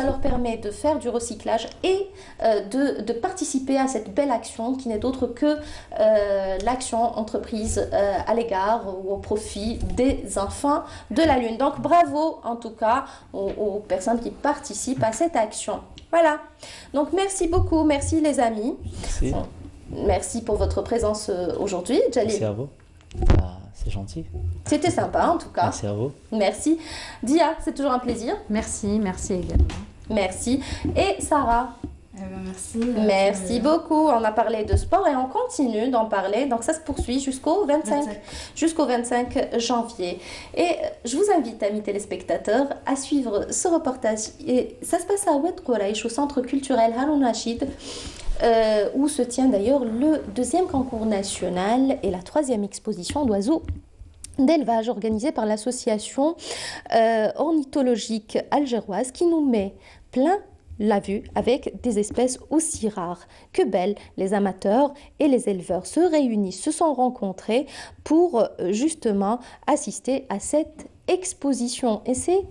leur permet de faire du recyclage et de participer à cette belle action qui n'est autre que l'action entreprise à l'égard ou au profit des enfants de la Lune. Donc bravo en tout cas aux personnes qui participent à cette action. Voilà. Donc merci beaucoup, merci les amis. Merci. Merci pour votre présence aujourd'hui. Merci à vous. C'est gentil. C'était sympa en tout cas. Merci à vous. Merci. Dia, c'est toujours un plaisir. Merci également. Merci. Et Sarah, Merci. Merci beaucoup. On a parlé de sport et on continue d'en parler. Donc ça se poursuit jusqu'au 25 janvier. Et je vous invite, amis téléspectateurs, à suivre ce reportage. Et ça se passe à Oued Qouraish, au centre culturel Haroun Rachid, où se tient d'ailleurs le 2e concours national et la 3e exposition d'oiseaux d'élevage organisée par l'association ornithologique algéroise qui nous met plein la vue avec des espèces aussi rares que belles. Les amateurs et les éleveurs se réunissent, se sont rencontrés pour justement assister à cette exposition. Et c'est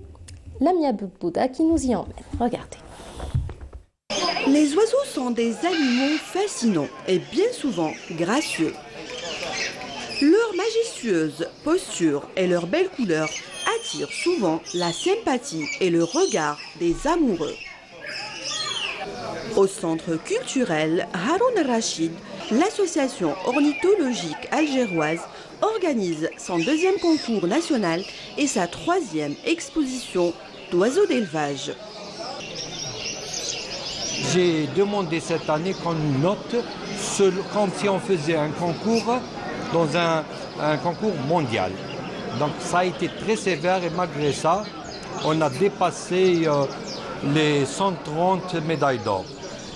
Lamia Bouddha qui nous y emmène. Regardez. Les oiseaux sont des animaux fascinants et bien souvent gracieux. Leur majestueuse posture et leur belle couleur attirent souvent la sympathie et le regard des amoureux. Au centre culturel Haroun Rachid, l'association ornithologique algéroise organise son 2e concours national et sa 3e exposition d'oiseaux d'élevage. J'ai demandé cette année qu'on note comme si on faisait un concours dans un concours mondial. Donc ça a été très sévère et malgré ça, on a dépassé les 130 médailles d'or.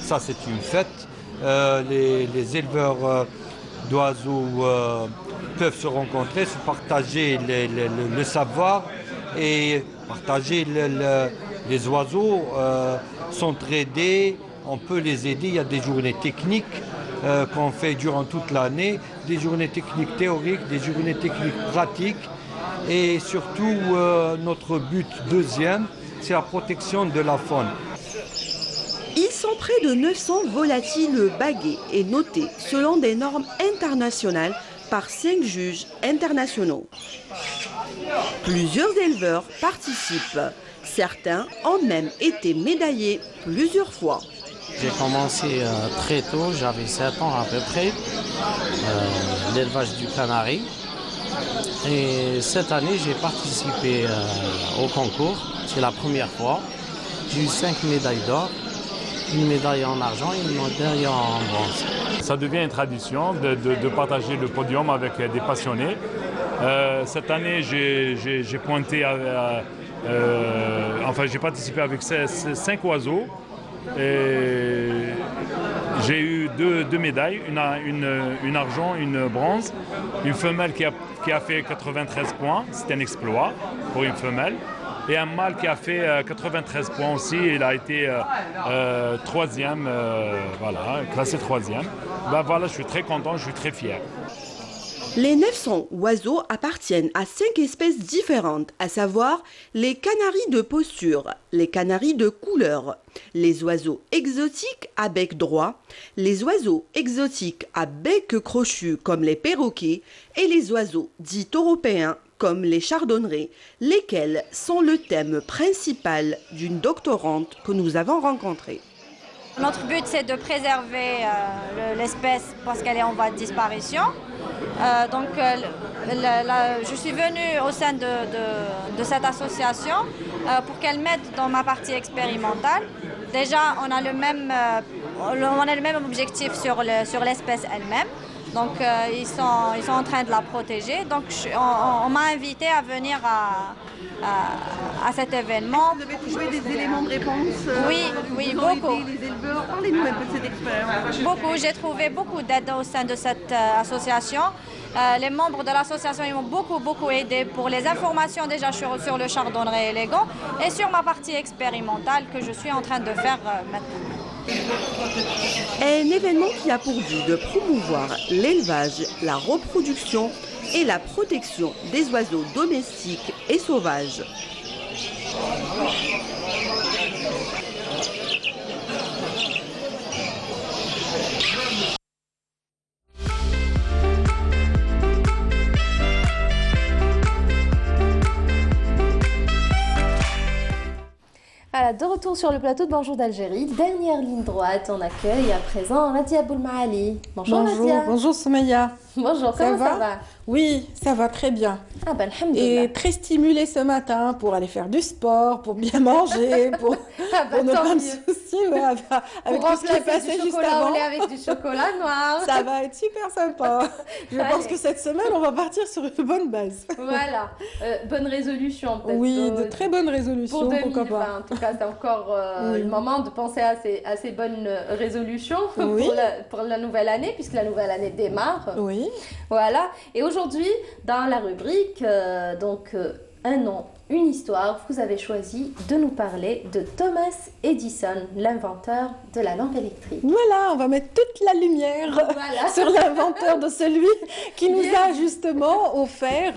Ça c'est une fête. Les éleveurs d'oiseaux peuvent se rencontrer, se partager le savoir et partager les oiseaux, s'entraider, on peut les aider. Il y a des journées techniques qu'on fait durant toute l'année, des journées techniques théoriques, des journées techniques pratiques et surtout notre but 2e, c'est la protection de la faune. Ils sont près de 900 volatiles bagués et notés selon des normes internationales par 5 juges internationaux. Plusieurs éleveurs participent. Certains ont même été médaillés plusieurs fois. J'ai commencé très tôt, j'avais 7 ans à peu près, l'élevage du canari. Et cette année, j'ai participé au concours, c'est la première fois. J'ai eu 5 médailles d'or, une médaille en argent et une médaille en bronze. Ça devient une tradition de partager le podium avec des passionnés. Cette année, j'ai pointé, j'ai participé avec 5 oiseaux. J'ai eu deux médailles, une argent, une bronze. Une femelle qui a fait 93 points, c'est un exploit pour une femelle. Et un mâle qui a fait 93 points aussi, il a été 3e, classé 3e. Voilà, je suis très content, je suis très fier. Les 900 oiseaux appartiennent à 5 espèces différentes, à savoir les canaris de posture, les canaris de couleur, les oiseaux exotiques à bec droit, les oiseaux exotiques à bec crochu comme les perroquets et les oiseaux dits européens comme les chardonnerets, lesquels sont le thème principal d'une doctorante que nous avons rencontrée. Notre but, c'est de préserver l'espèce parce qu'elle est en voie de disparition. Je suis venue au sein de cette association pour qu'elle m'aide dans ma partie expérimentale. Déjà, on a le même objectif sur l'espèce elle-même. Donc, ils sont en train de la protéger. Donc, on m'a invité à venir à cet événement. Vous avez trouvé des éléments de réponse Oui, beaucoup. Les éleveurs, parlez-nous un peu de cette expérience. Beaucoup. J'ai trouvé beaucoup d'aide au sein de cette association. Les membres de l'association m'ont beaucoup aidé pour les informations déjà sur le chardonneret élégant et sur ma partie expérimentale que je suis en train de faire maintenant. Un événement qui a pour but de promouvoir l'élevage, la reproduction et la protection des oiseaux domestiques et sauvages. Voilà, de retour retour sur le plateau de Bonjour d'Algérie. Dernière ligne droite, on accueille à présent Radia Boulmaali. Bonjour Radia. Bonjour Soumaïa. Bonjour, comment ça va? Oui, ça va très bien. Ah ben, alhamdoulilah. Et très stimulée ce matin pour aller faire du sport, pour bien manger, pour ne pas me soucier avec tout ce qui est passé juste avant. Avec du chocolat noir. Ça va être super sympa. Je pense que cette semaine, on va partir sur une bonne base. Voilà, bonne résolution peut-être. Oui, de très bonnes résolutions, pour 2020, pourquoi pas. En tout cas, c'est encore le moment de penser à ces bonnes résolutions pour la nouvelle année, puisque la nouvelle année démarre. Oui. Voilà, et aujourd'hui, dans la rubrique, un nom, une histoire, vous avez choisi de nous parler de Thomas Edison, l'inventeur de la lampe électrique. Voilà, on va mettre toute la lumière sur l'inventeur de celui qui nous a justement offert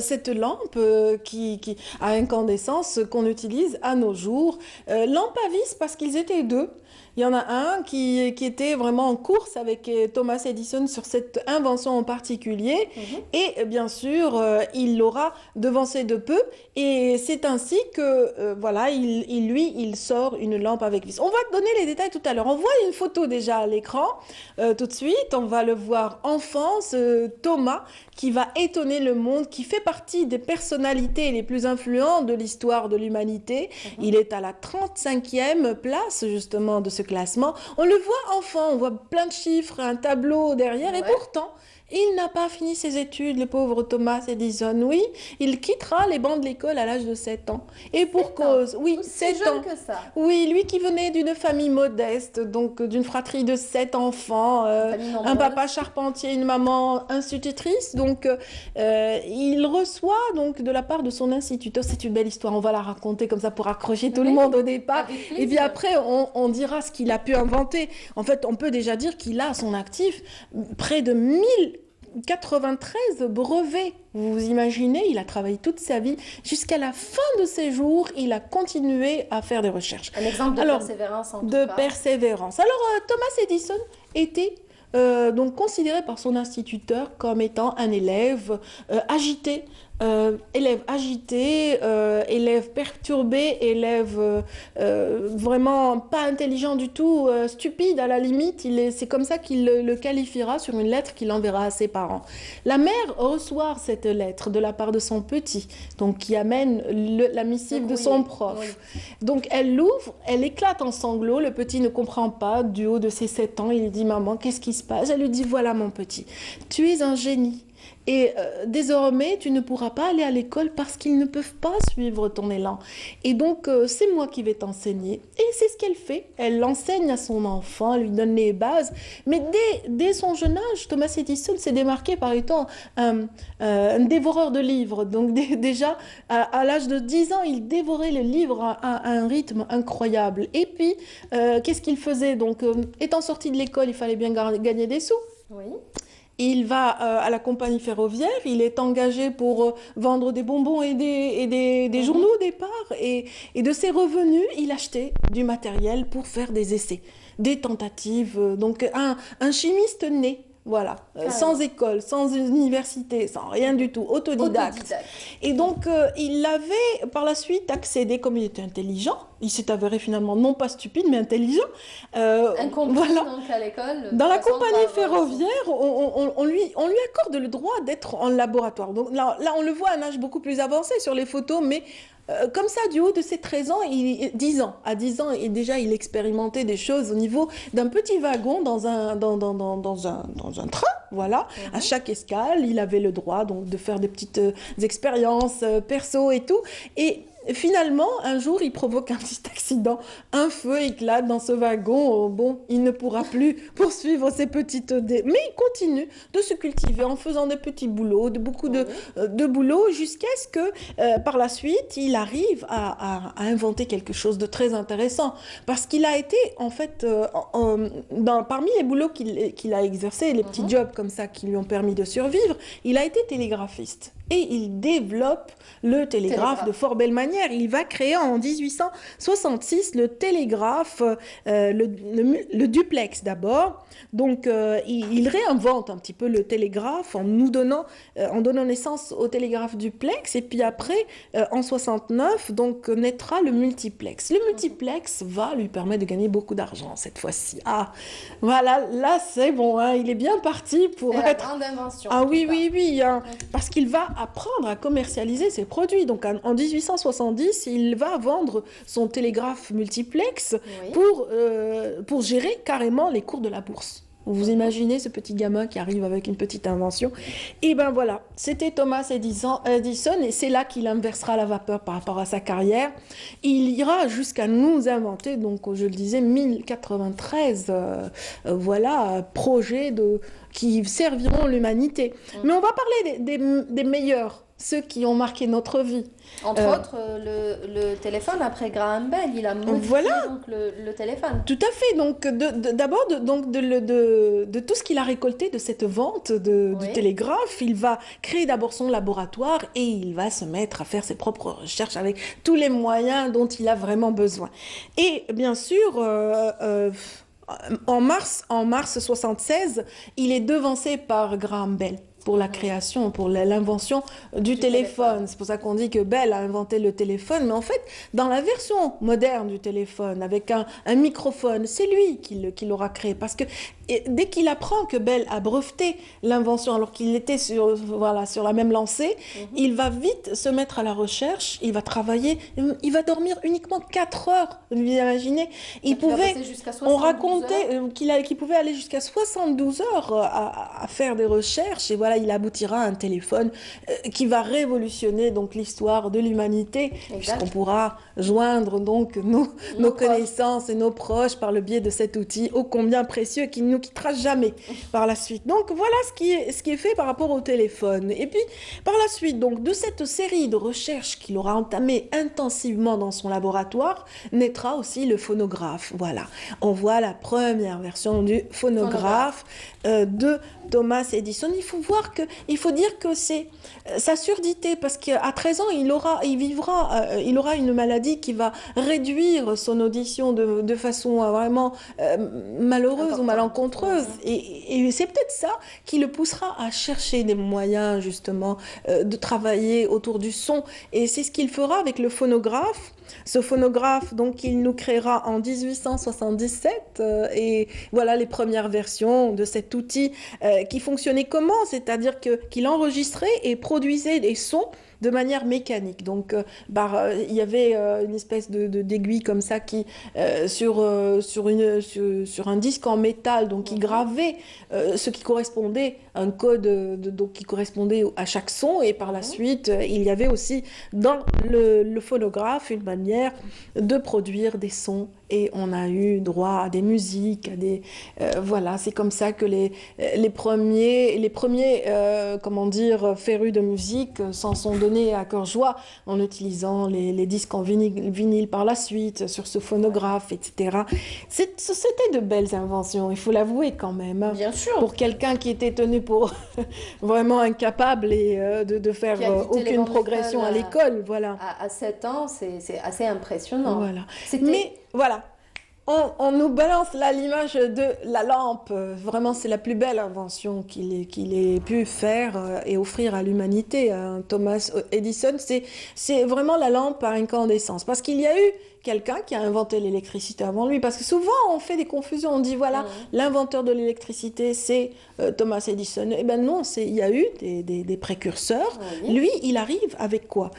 cette lampe qui à incandescence qu'on utilise à nos jours. Lampe à vis parce qu'ils étaient deux. Il y en a un qui était vraiment en course avec Thomas Edison sur cette invention en particulier. Et bien sûr, il l'aura devancé de peu. Et c'est ainsi que, il sort une lampe avec vis. On va donner les détails tout à l'heure. On voit une photo déjà à l'écran tout de suite. On va le voir enfant, Thomas, qui va étonner le monde, qui fait partie des personnalités les plus influentes de l'histoire de l'humanité. Il est à la 35e place, justement, de ce classement. On le voit enfant, on voit plein de chiffres, un tableau derrière, et pourtant, il n'a pas fini ses études, le pauvre Thomas Edison. Oui, il quittera les bancs de l'école à l'âge de 7 ans. Et pour cause, oui, 7 ans. Que ça. Oui, lui qui venait d'une famille modeste, donc d'une fratrie de 7 enfants, un papa charpentier, une maman institutrice. Donc, il reçoit donc de la part de son instituteur. C'est une belle histoire, on va la raconter comme ça pour accrocher tout le monde au départ. Et puis après, on dira ce qu'il a pu inventer. En fait, on peut déjà dire qu'il a à son actif près de 1093 brevets. Vous vous imaginez, il a travaillé toute sa vie. Jusqu'à la fin de ses jours, il a continué à faire des recherches. Un exemple de persévérance en tout cas. De persévérance. Alors, Thomas Edison était donc considéré par son instituteur comme étant un élève agité. Élève perturbé, élève vraiment pas intelligent du tout, stupide à la limite. C'est comme ça qu'il le qualifiera sur une lettre qu'il enverra à ses parents. La mère reçoit cette lettre de la part de son petit, donc qui amène la missive de son prof. Oui. Donc elle l'ouvre, elle éclate en sanglots. Le petit ne comprend pas du haut de ses 7 ans. Il dit « Maman, qu'est-ce qui se passe ?» Elle lui dit « Voilà mon petit, tu es un génie. Et désormais, tu ne pourras pas aller à l'école parce qu'ils ne peuvent pas suivre ton élan. Et donc, c'est moi qui vais t'enseigner. » Et c'est ce qu'elle fait. Elle l'enseigne à son enfant, elle lui donne les bases. Mais dès son jeune âge, Thomas Edison s'est démarqué par étant un dévoreur de livres. Donc déjà, à l'âge de 10 ans, il dévorait les livres à un rythme incroyable. Et puis, qu'est-ce qu'il faisait? Donc, étant sorti de l'école, il fallait bien gagner des sous. Oui. Il va à la compagnie ferroviaire, il est engagé pour vendre des bonbons et des journaux au départ. Et de ses revenus, il achetait du matériel pour faire des essais, des tentatives. Donc un chimiste né. Voilà, sans école, sans université, sans rien du tout, autodidacte. Et donc, il avait par la suite accédé, comme il était intelligent, il s'est avéré finalement non pas stupide, mais intelligent. Incompris donc à l'école. Dans la compagnie ferroviaire, on lui accorde le droit d'être en laboratoire. Donc là, on le voit à un âge beaucoup plus avancé sur les photos, mais comme ça, du haut de ses 13 ans, à 10 ans, et déjà, il expérimentait des choses au niveau d'un petit wagon dans un train, voilà. À chaque escale, il avait le droit donc, de faire des petites expériences perso et tout. Et finalement, un jour, il provoque un petit accident. Un feu éclate dans ce wagon. Bon, il ne pourra plus poursuivre ses petites... Mais il continue de se cultiver en faisant des petits boulots, beaucoup de boulots, jusqu'à ce que, par la suite, il arrive à inventer quelque chose de très intéressant. Parce qu'il a été, en fait, parmi les boulots qu'il a exercés, les petits jobs comme ça qui lui ont permis de survivre, il a été télégraphiste. et il développe le télégraphe de fort belle manière. Il va créer en 1866 le télégraphe, le duplex d'abord. Donc, il réinvente un petit peu le télégraphe en donnant naissance au télégraphe duplex. Et puis après, en 69, donc naîtra le multiplex. Le multiplex va lui permettre de gagner beaucoup d'argent cette fois-ci. Ah, voilà, là c'est bon, hein, il est bien parti pour être... la grande invention. Ah oui, hein, parce qu'il va apprendre à commercialiser ses produits. Donc en 1870, il va vendre son télégraphe multiplex pour gérer carrément les cours de la bourse. Vous imaginez ce petit gamin qui arrive avec une petite invention. Et ben voilà, c'était Thomas Edison et c'est là qu'il inversera la vapeur par rapport à sa carrière. Il ira jusqu'à nous inventer, donc je le disais, 1093 projets qui serviront l'humanité. Mais on va parler des meilleurs, ceux qui ont marqué notre vie. Entre autres, le téléphone, après Graham Bell, il a modifié donc le téléphone. Tout à fait. Donc, d'abord, de tout ce qu'il a récolté de cette vente du télégraphe, il va créer d'abord son laboratoire et il va se mettre à faire ses propres recherches avec tous les moyens dont il a vraiment besoin. Et bien sûr, en mars 76, il est devancé par Graham Bell pour la création, pour l'invention du téléphone. C'est pour ça qu'on dit que Bell a inventé le téléphone, mais en fait, dans la version moderne du téléphone, avec un microphone, c'est lui qui l'aura créé, parce que dès qu'il apprend que Bell a breveté l'invention, alors qu'il était sur la même lancée, il va vite se mettre à la recherche, il va travailler, il va dormir uniquement 4 heures, vous imaginez. On racontait qu'il pouvait aller jusqu'à 72 heures à faire des recherches, et voilà, il aboutira à un téléphone qui va révolutionner donc l'histoire de l'humanité, puisqu'on pourra joindre donc nos connaissances et nos proches par le biais de cet outil ô combien précieux qui ne nous quittera jamais par la suite. Donc voilà ce qui est fait par rapport au téléphone. Et puis par la suite, donc de cette série de recherches qu'il aura entamées intensivement dans son laboratoire, naîtra aussi le phonographe. Voilà, on voit la première version du phonographe de Thomas Edison. Il faut dire que c'est sa surdité, parce qu'à 13 ans, il aura une maladie qui va réduire son audition de façon vraiment malheureuse ou malencontreuse. Et c'est peut-être ça qui le poussera à chercher des moyens, justement, de travailler autour du son. Et c'est ce qu'il fera avec le phonographe. Ce phonographe, donc, il nous créera en 1877 et voilà les premières versions de cet outil qui fonctionnait comment? C'est-à-dire qu'il enregistrait et produisait des sons de manière mécanique. Donc, il y avait une espèce d'aiguille comme ça qui, sur un disque en métal, donc qui gravait ce qui correspondait à un code donc, qui correspondait à chaque son. Et par la suite, il y avait aussi dans le phonographe une manière de produire des sons. Et on a eu droit à des musiques, voilà, c'est comme ça que les premiers férus de musique s'en sont donnés à cœur joie en utilisant les disques en vinyle par la suite, sur ce phonographe, etc. C'était de belles inventions, il faut l'avouer quand même. Hein, bien sûr. Pour quelqu'un qui était tenu pour vraiment incapable et de faire aucune progression à l'école, voilà. À 7 ans, c'est assez impressionnant. Voilà. Mais voilà. On nous balance là l'image de la lampe. Vraiment, c'est la plus belle invention qu'il ait pu faire et offrir à l'humanité. Hein. Thomas Edison, c'est vraiment la lampe à incandescence. Parce qu'il y a eu quelqu'un qui a inventé l'électricité avant lui. Parce que souvent, on fait des confusions. On dit, voilà, l'inventeur de l'électricité, c'est Thomas Edison. Eh bien non, il y a eu des précurseurs. Oui. Lui, il arrive avec quoi?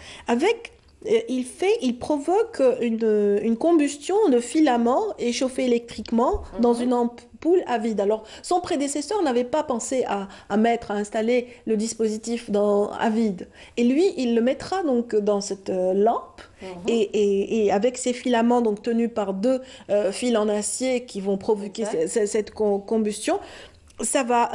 Il provoque une combustion de filaments échauffés électriquement dans une ampoule à vide. Alors, son prédécesseur n'avait pas pensé à installer le dispositif à vide. Et lui, il le mettra donc dans cette lampe et avec ces filaments donc tenus par 2 fils en acier qui vont provoquer cette combustion. ça va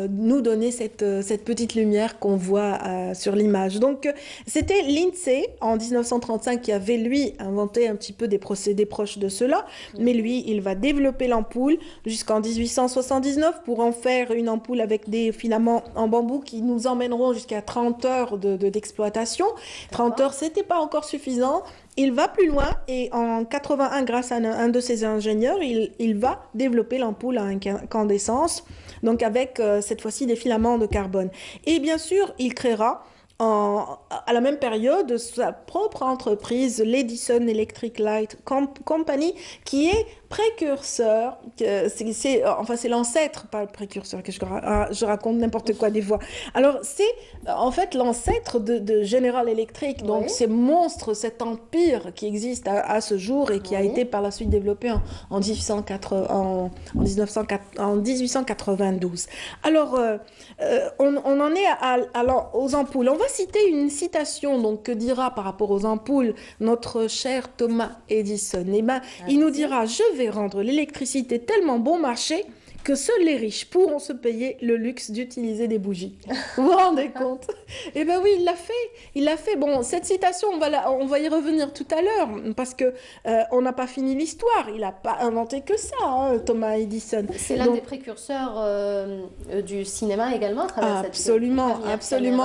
nous donner cette petite lumière qu'on voit sur l'image. Donc, c'était Lindsay, en 1935, qui avait, lui, inventé un petit peu des procédés proches de cela. Mais lui, il va développer l'ampoule jusqu'en 1879 pour en faire une ampoule avec des filaments en bambou qui nous emmèneront jusqu'à 30 heures d'exploitation. 30 heures, c'était pas encore suffisant. Il va plus loin et en 81, grâce à un de ses ingénieurs, il va développer l'ampoule à incandescence, donc avec cette fois-ci des filaments de carbone. Et bien sûr, il créera à la même période sa propre entreprise, l'Edison Electric Light Company, qui est précurseur, c'est l'ancêtre, pas le précurseur, que je raconte n'importe quoi des fois. Alors, c'est en fait l'ancêtre de General Electric, donc ces monstres, cet empire qui existe à ce jour et qui a été par la suite développé en 1892. Alors, on en est aux ampoules. On va citer une citation donc, que dira par rapport aux ampoules notre cher Thomas Edison. Eh ben, il nous dira « Je vais rendre l'électricité tellement bon marché que seuls les riches pourront se payer le luxe d'utiliser des bougies. » Vous vous rendez compte? Eh bien oui, il l'a fait. Il l'a fait. Bon, cette citation, on va y revenir tout à l'heure, parce que on n'a pas fini l'histoire. Il n'a pas inventé que ça, hein, Thomas Edison. C'est l'un des précurseurs du cinéma également, à travers absolument,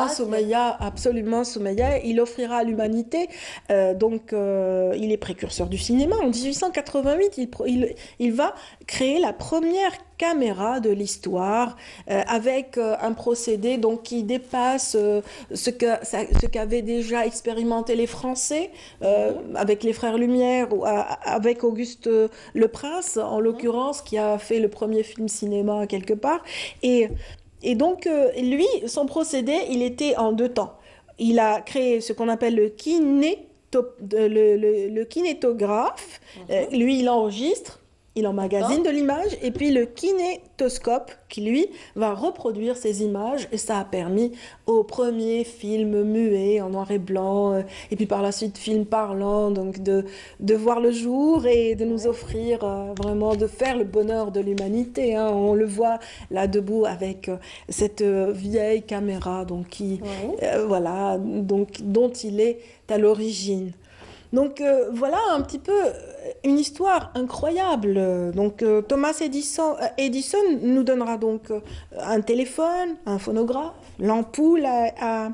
Soumeya. Absolument, Soumeya. Il offrira à l'humanité. Il est précurseur du cinéma. En 1888, il va créer la première caméra de l'histoire avec un procédé donc qui dépasse ce qu'avaient déjà expérimenté les Français avec les frères Lumière ou avec Auguste Le Prince en l'occurrence, qui a fait le premier film cinéma quelque part, et donc lui, son procédé, il était en deux temps. Il a créé ce qu'on appelle le kinétographe. Lui, il enregistre, il emmagasine de l'image, et puis le kinétoscope qui, lui, va reproduire ces images, et ça a permis aux premiers films muets en noir et blanc, et puis par la suite films parlants, donc de voir le jour et de nous offrir vraiment, de faire le bonheur de l'humanité. Hein. On le voit là debout avec cette vieille caméra donc, dont il est à l'origine. Donc voilà un petit peu une histoire incroyable. Donc Thomas Edison nous donnera donc un téléphone, un phonographe, l'ampoule à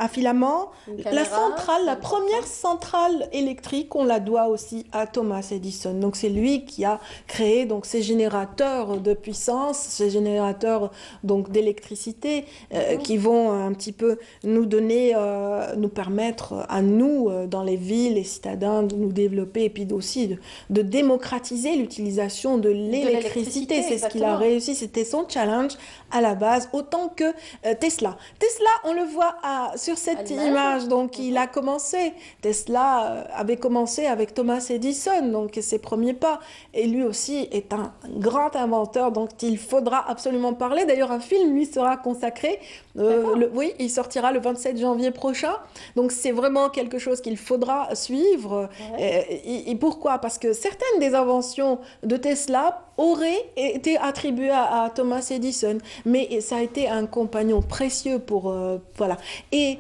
filament, la première centrale électrique, on la doit aussi à Thomas Edison. Donc c'est lui qui a créé donc ces générateurs de puissance, ces générateurs donc d'électricité qui vont un petit peu nous donner, nous permettre à nous dans les villes, les citadins, de nous développer et puis aussi de démocratiser l'utilisation de l'électricité. C'est ce qu'il a réussi, c'était son challenge à la base, autant que Tesla. Tesla, on le voit sur cette image, donc il a commencé. Tesla avait commencé avec Thomas Edison, donc ses premiers pas. Et lui aussi est un grand inventeur, donc il faudra absolument parler. D'ailleurs, un film lui sera consacré. Oui, il sortira le 27 janvier prochain. Donc c'est vraiment quelque chose qu'il faudra suivre. Et pourquoi? Parce que certaines des inventions de Tesla auraient été attribuées à Thomas Edison, mais ça a été un compagnon précieux pour voilà. Et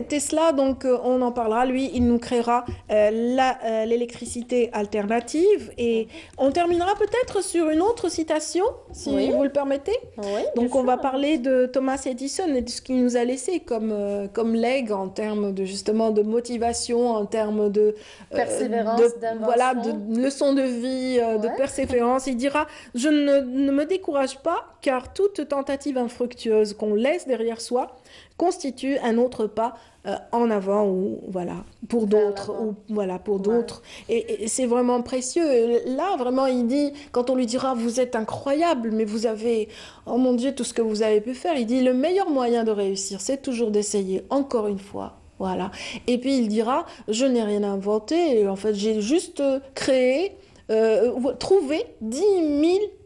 Tesla, donc on en parlera, lui, il nous créera l'électricité alternative, et on terminera peut-être sur une autre citation, si vous le permettez. Donc on va parler de Thomas Edison et de ce qu'il nous a laissé comme legs en termes de justement de motivation, en termes de persévérance, de leçons de vie, de persévérance. Il dira: je ne me décourage pas, car toute tentative infructueuse qu'on laisse derrière soi constitue un autre pas en avant, ou pour d'autres, et c'est vraiment précieux. Là vraiment il dit, quand on lui dira vous êtes incroyable, mais vous avez, oh mon Dieu, tout ce que vous avez pu faire, il dit le meilleur moyen de réussir, c'est toujours d'essayer encore une fois. Voilà. Et puis il dira, je n'ai rien inventé, en fait j'ai juste créé, trouvé 10 000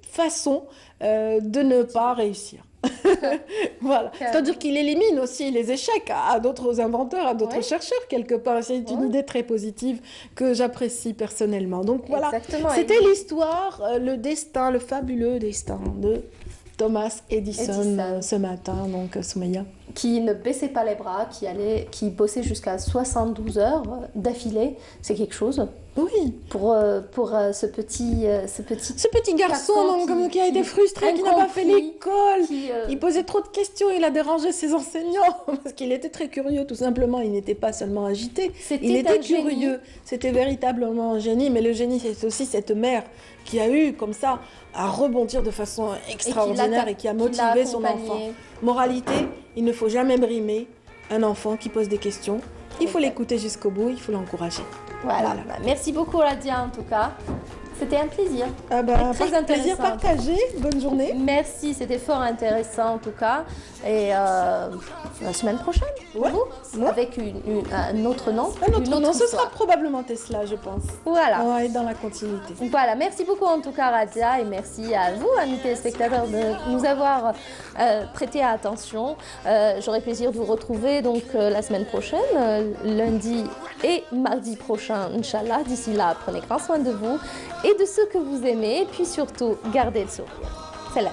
façons de ne pas réussir. Voilà. C'est-à-dire qu'il élimine aussi les échecs à d'autres inventeurs, à d'autres chercheurs quelque part. C'est une idée très positive que j'apprécie personnellement. Donc voilà, c'était l'histoire, le destin, le fabuleux destin de Thomas Edison. Ce matin, donc Soumaïa. Qui ne baissait pas les bras, qui bossait jusqu'à 72 heures d'affilée, c'est quelque chose. Oui. Pour ce petit garçon qui a été frustré, qui n'a pas fait l'école. Il posait trop de questions, il a dérangé ses enseignants parce qu'il était très curieux, tout simplement. Il n'était pas seulement agité, il était curieux. C'était véritablement un génie, mais le génie, c'est aussi cette mère qui a eu comme ça à rebondir de façon extraordinaire et qui a motivé son enfant. Moralité, il ne faut jamais brimer un enfant qui pose des questions. Il faut l'écouter jusqu'au bout, il faut l'encourager. Voilà. Merci beaucoup Radia en tout cas. C'était un plaisir. Très intéressant. Plaisir partagé. Bonne journée. Merci, c'était fort intéressant en tout cas. Et la semaine prochaine, avec un autre nom. Un autre nom, ce sera probablement Tesla, je pense. Voilà. On va être dans la continuité. Voilà, merci beaucoup en tout cas Radia et merci à vous, amis téléspectateurs, de nous avoir prêté attention. J'aurai plaisir de vous retrouver donc la semaine prochaine, lundi et mardi prochain, Inch'Allah. D'ici là, prenez grand soin de vous et de ceux que vous aimez, et puis surtout, gardez le sourire. Salam.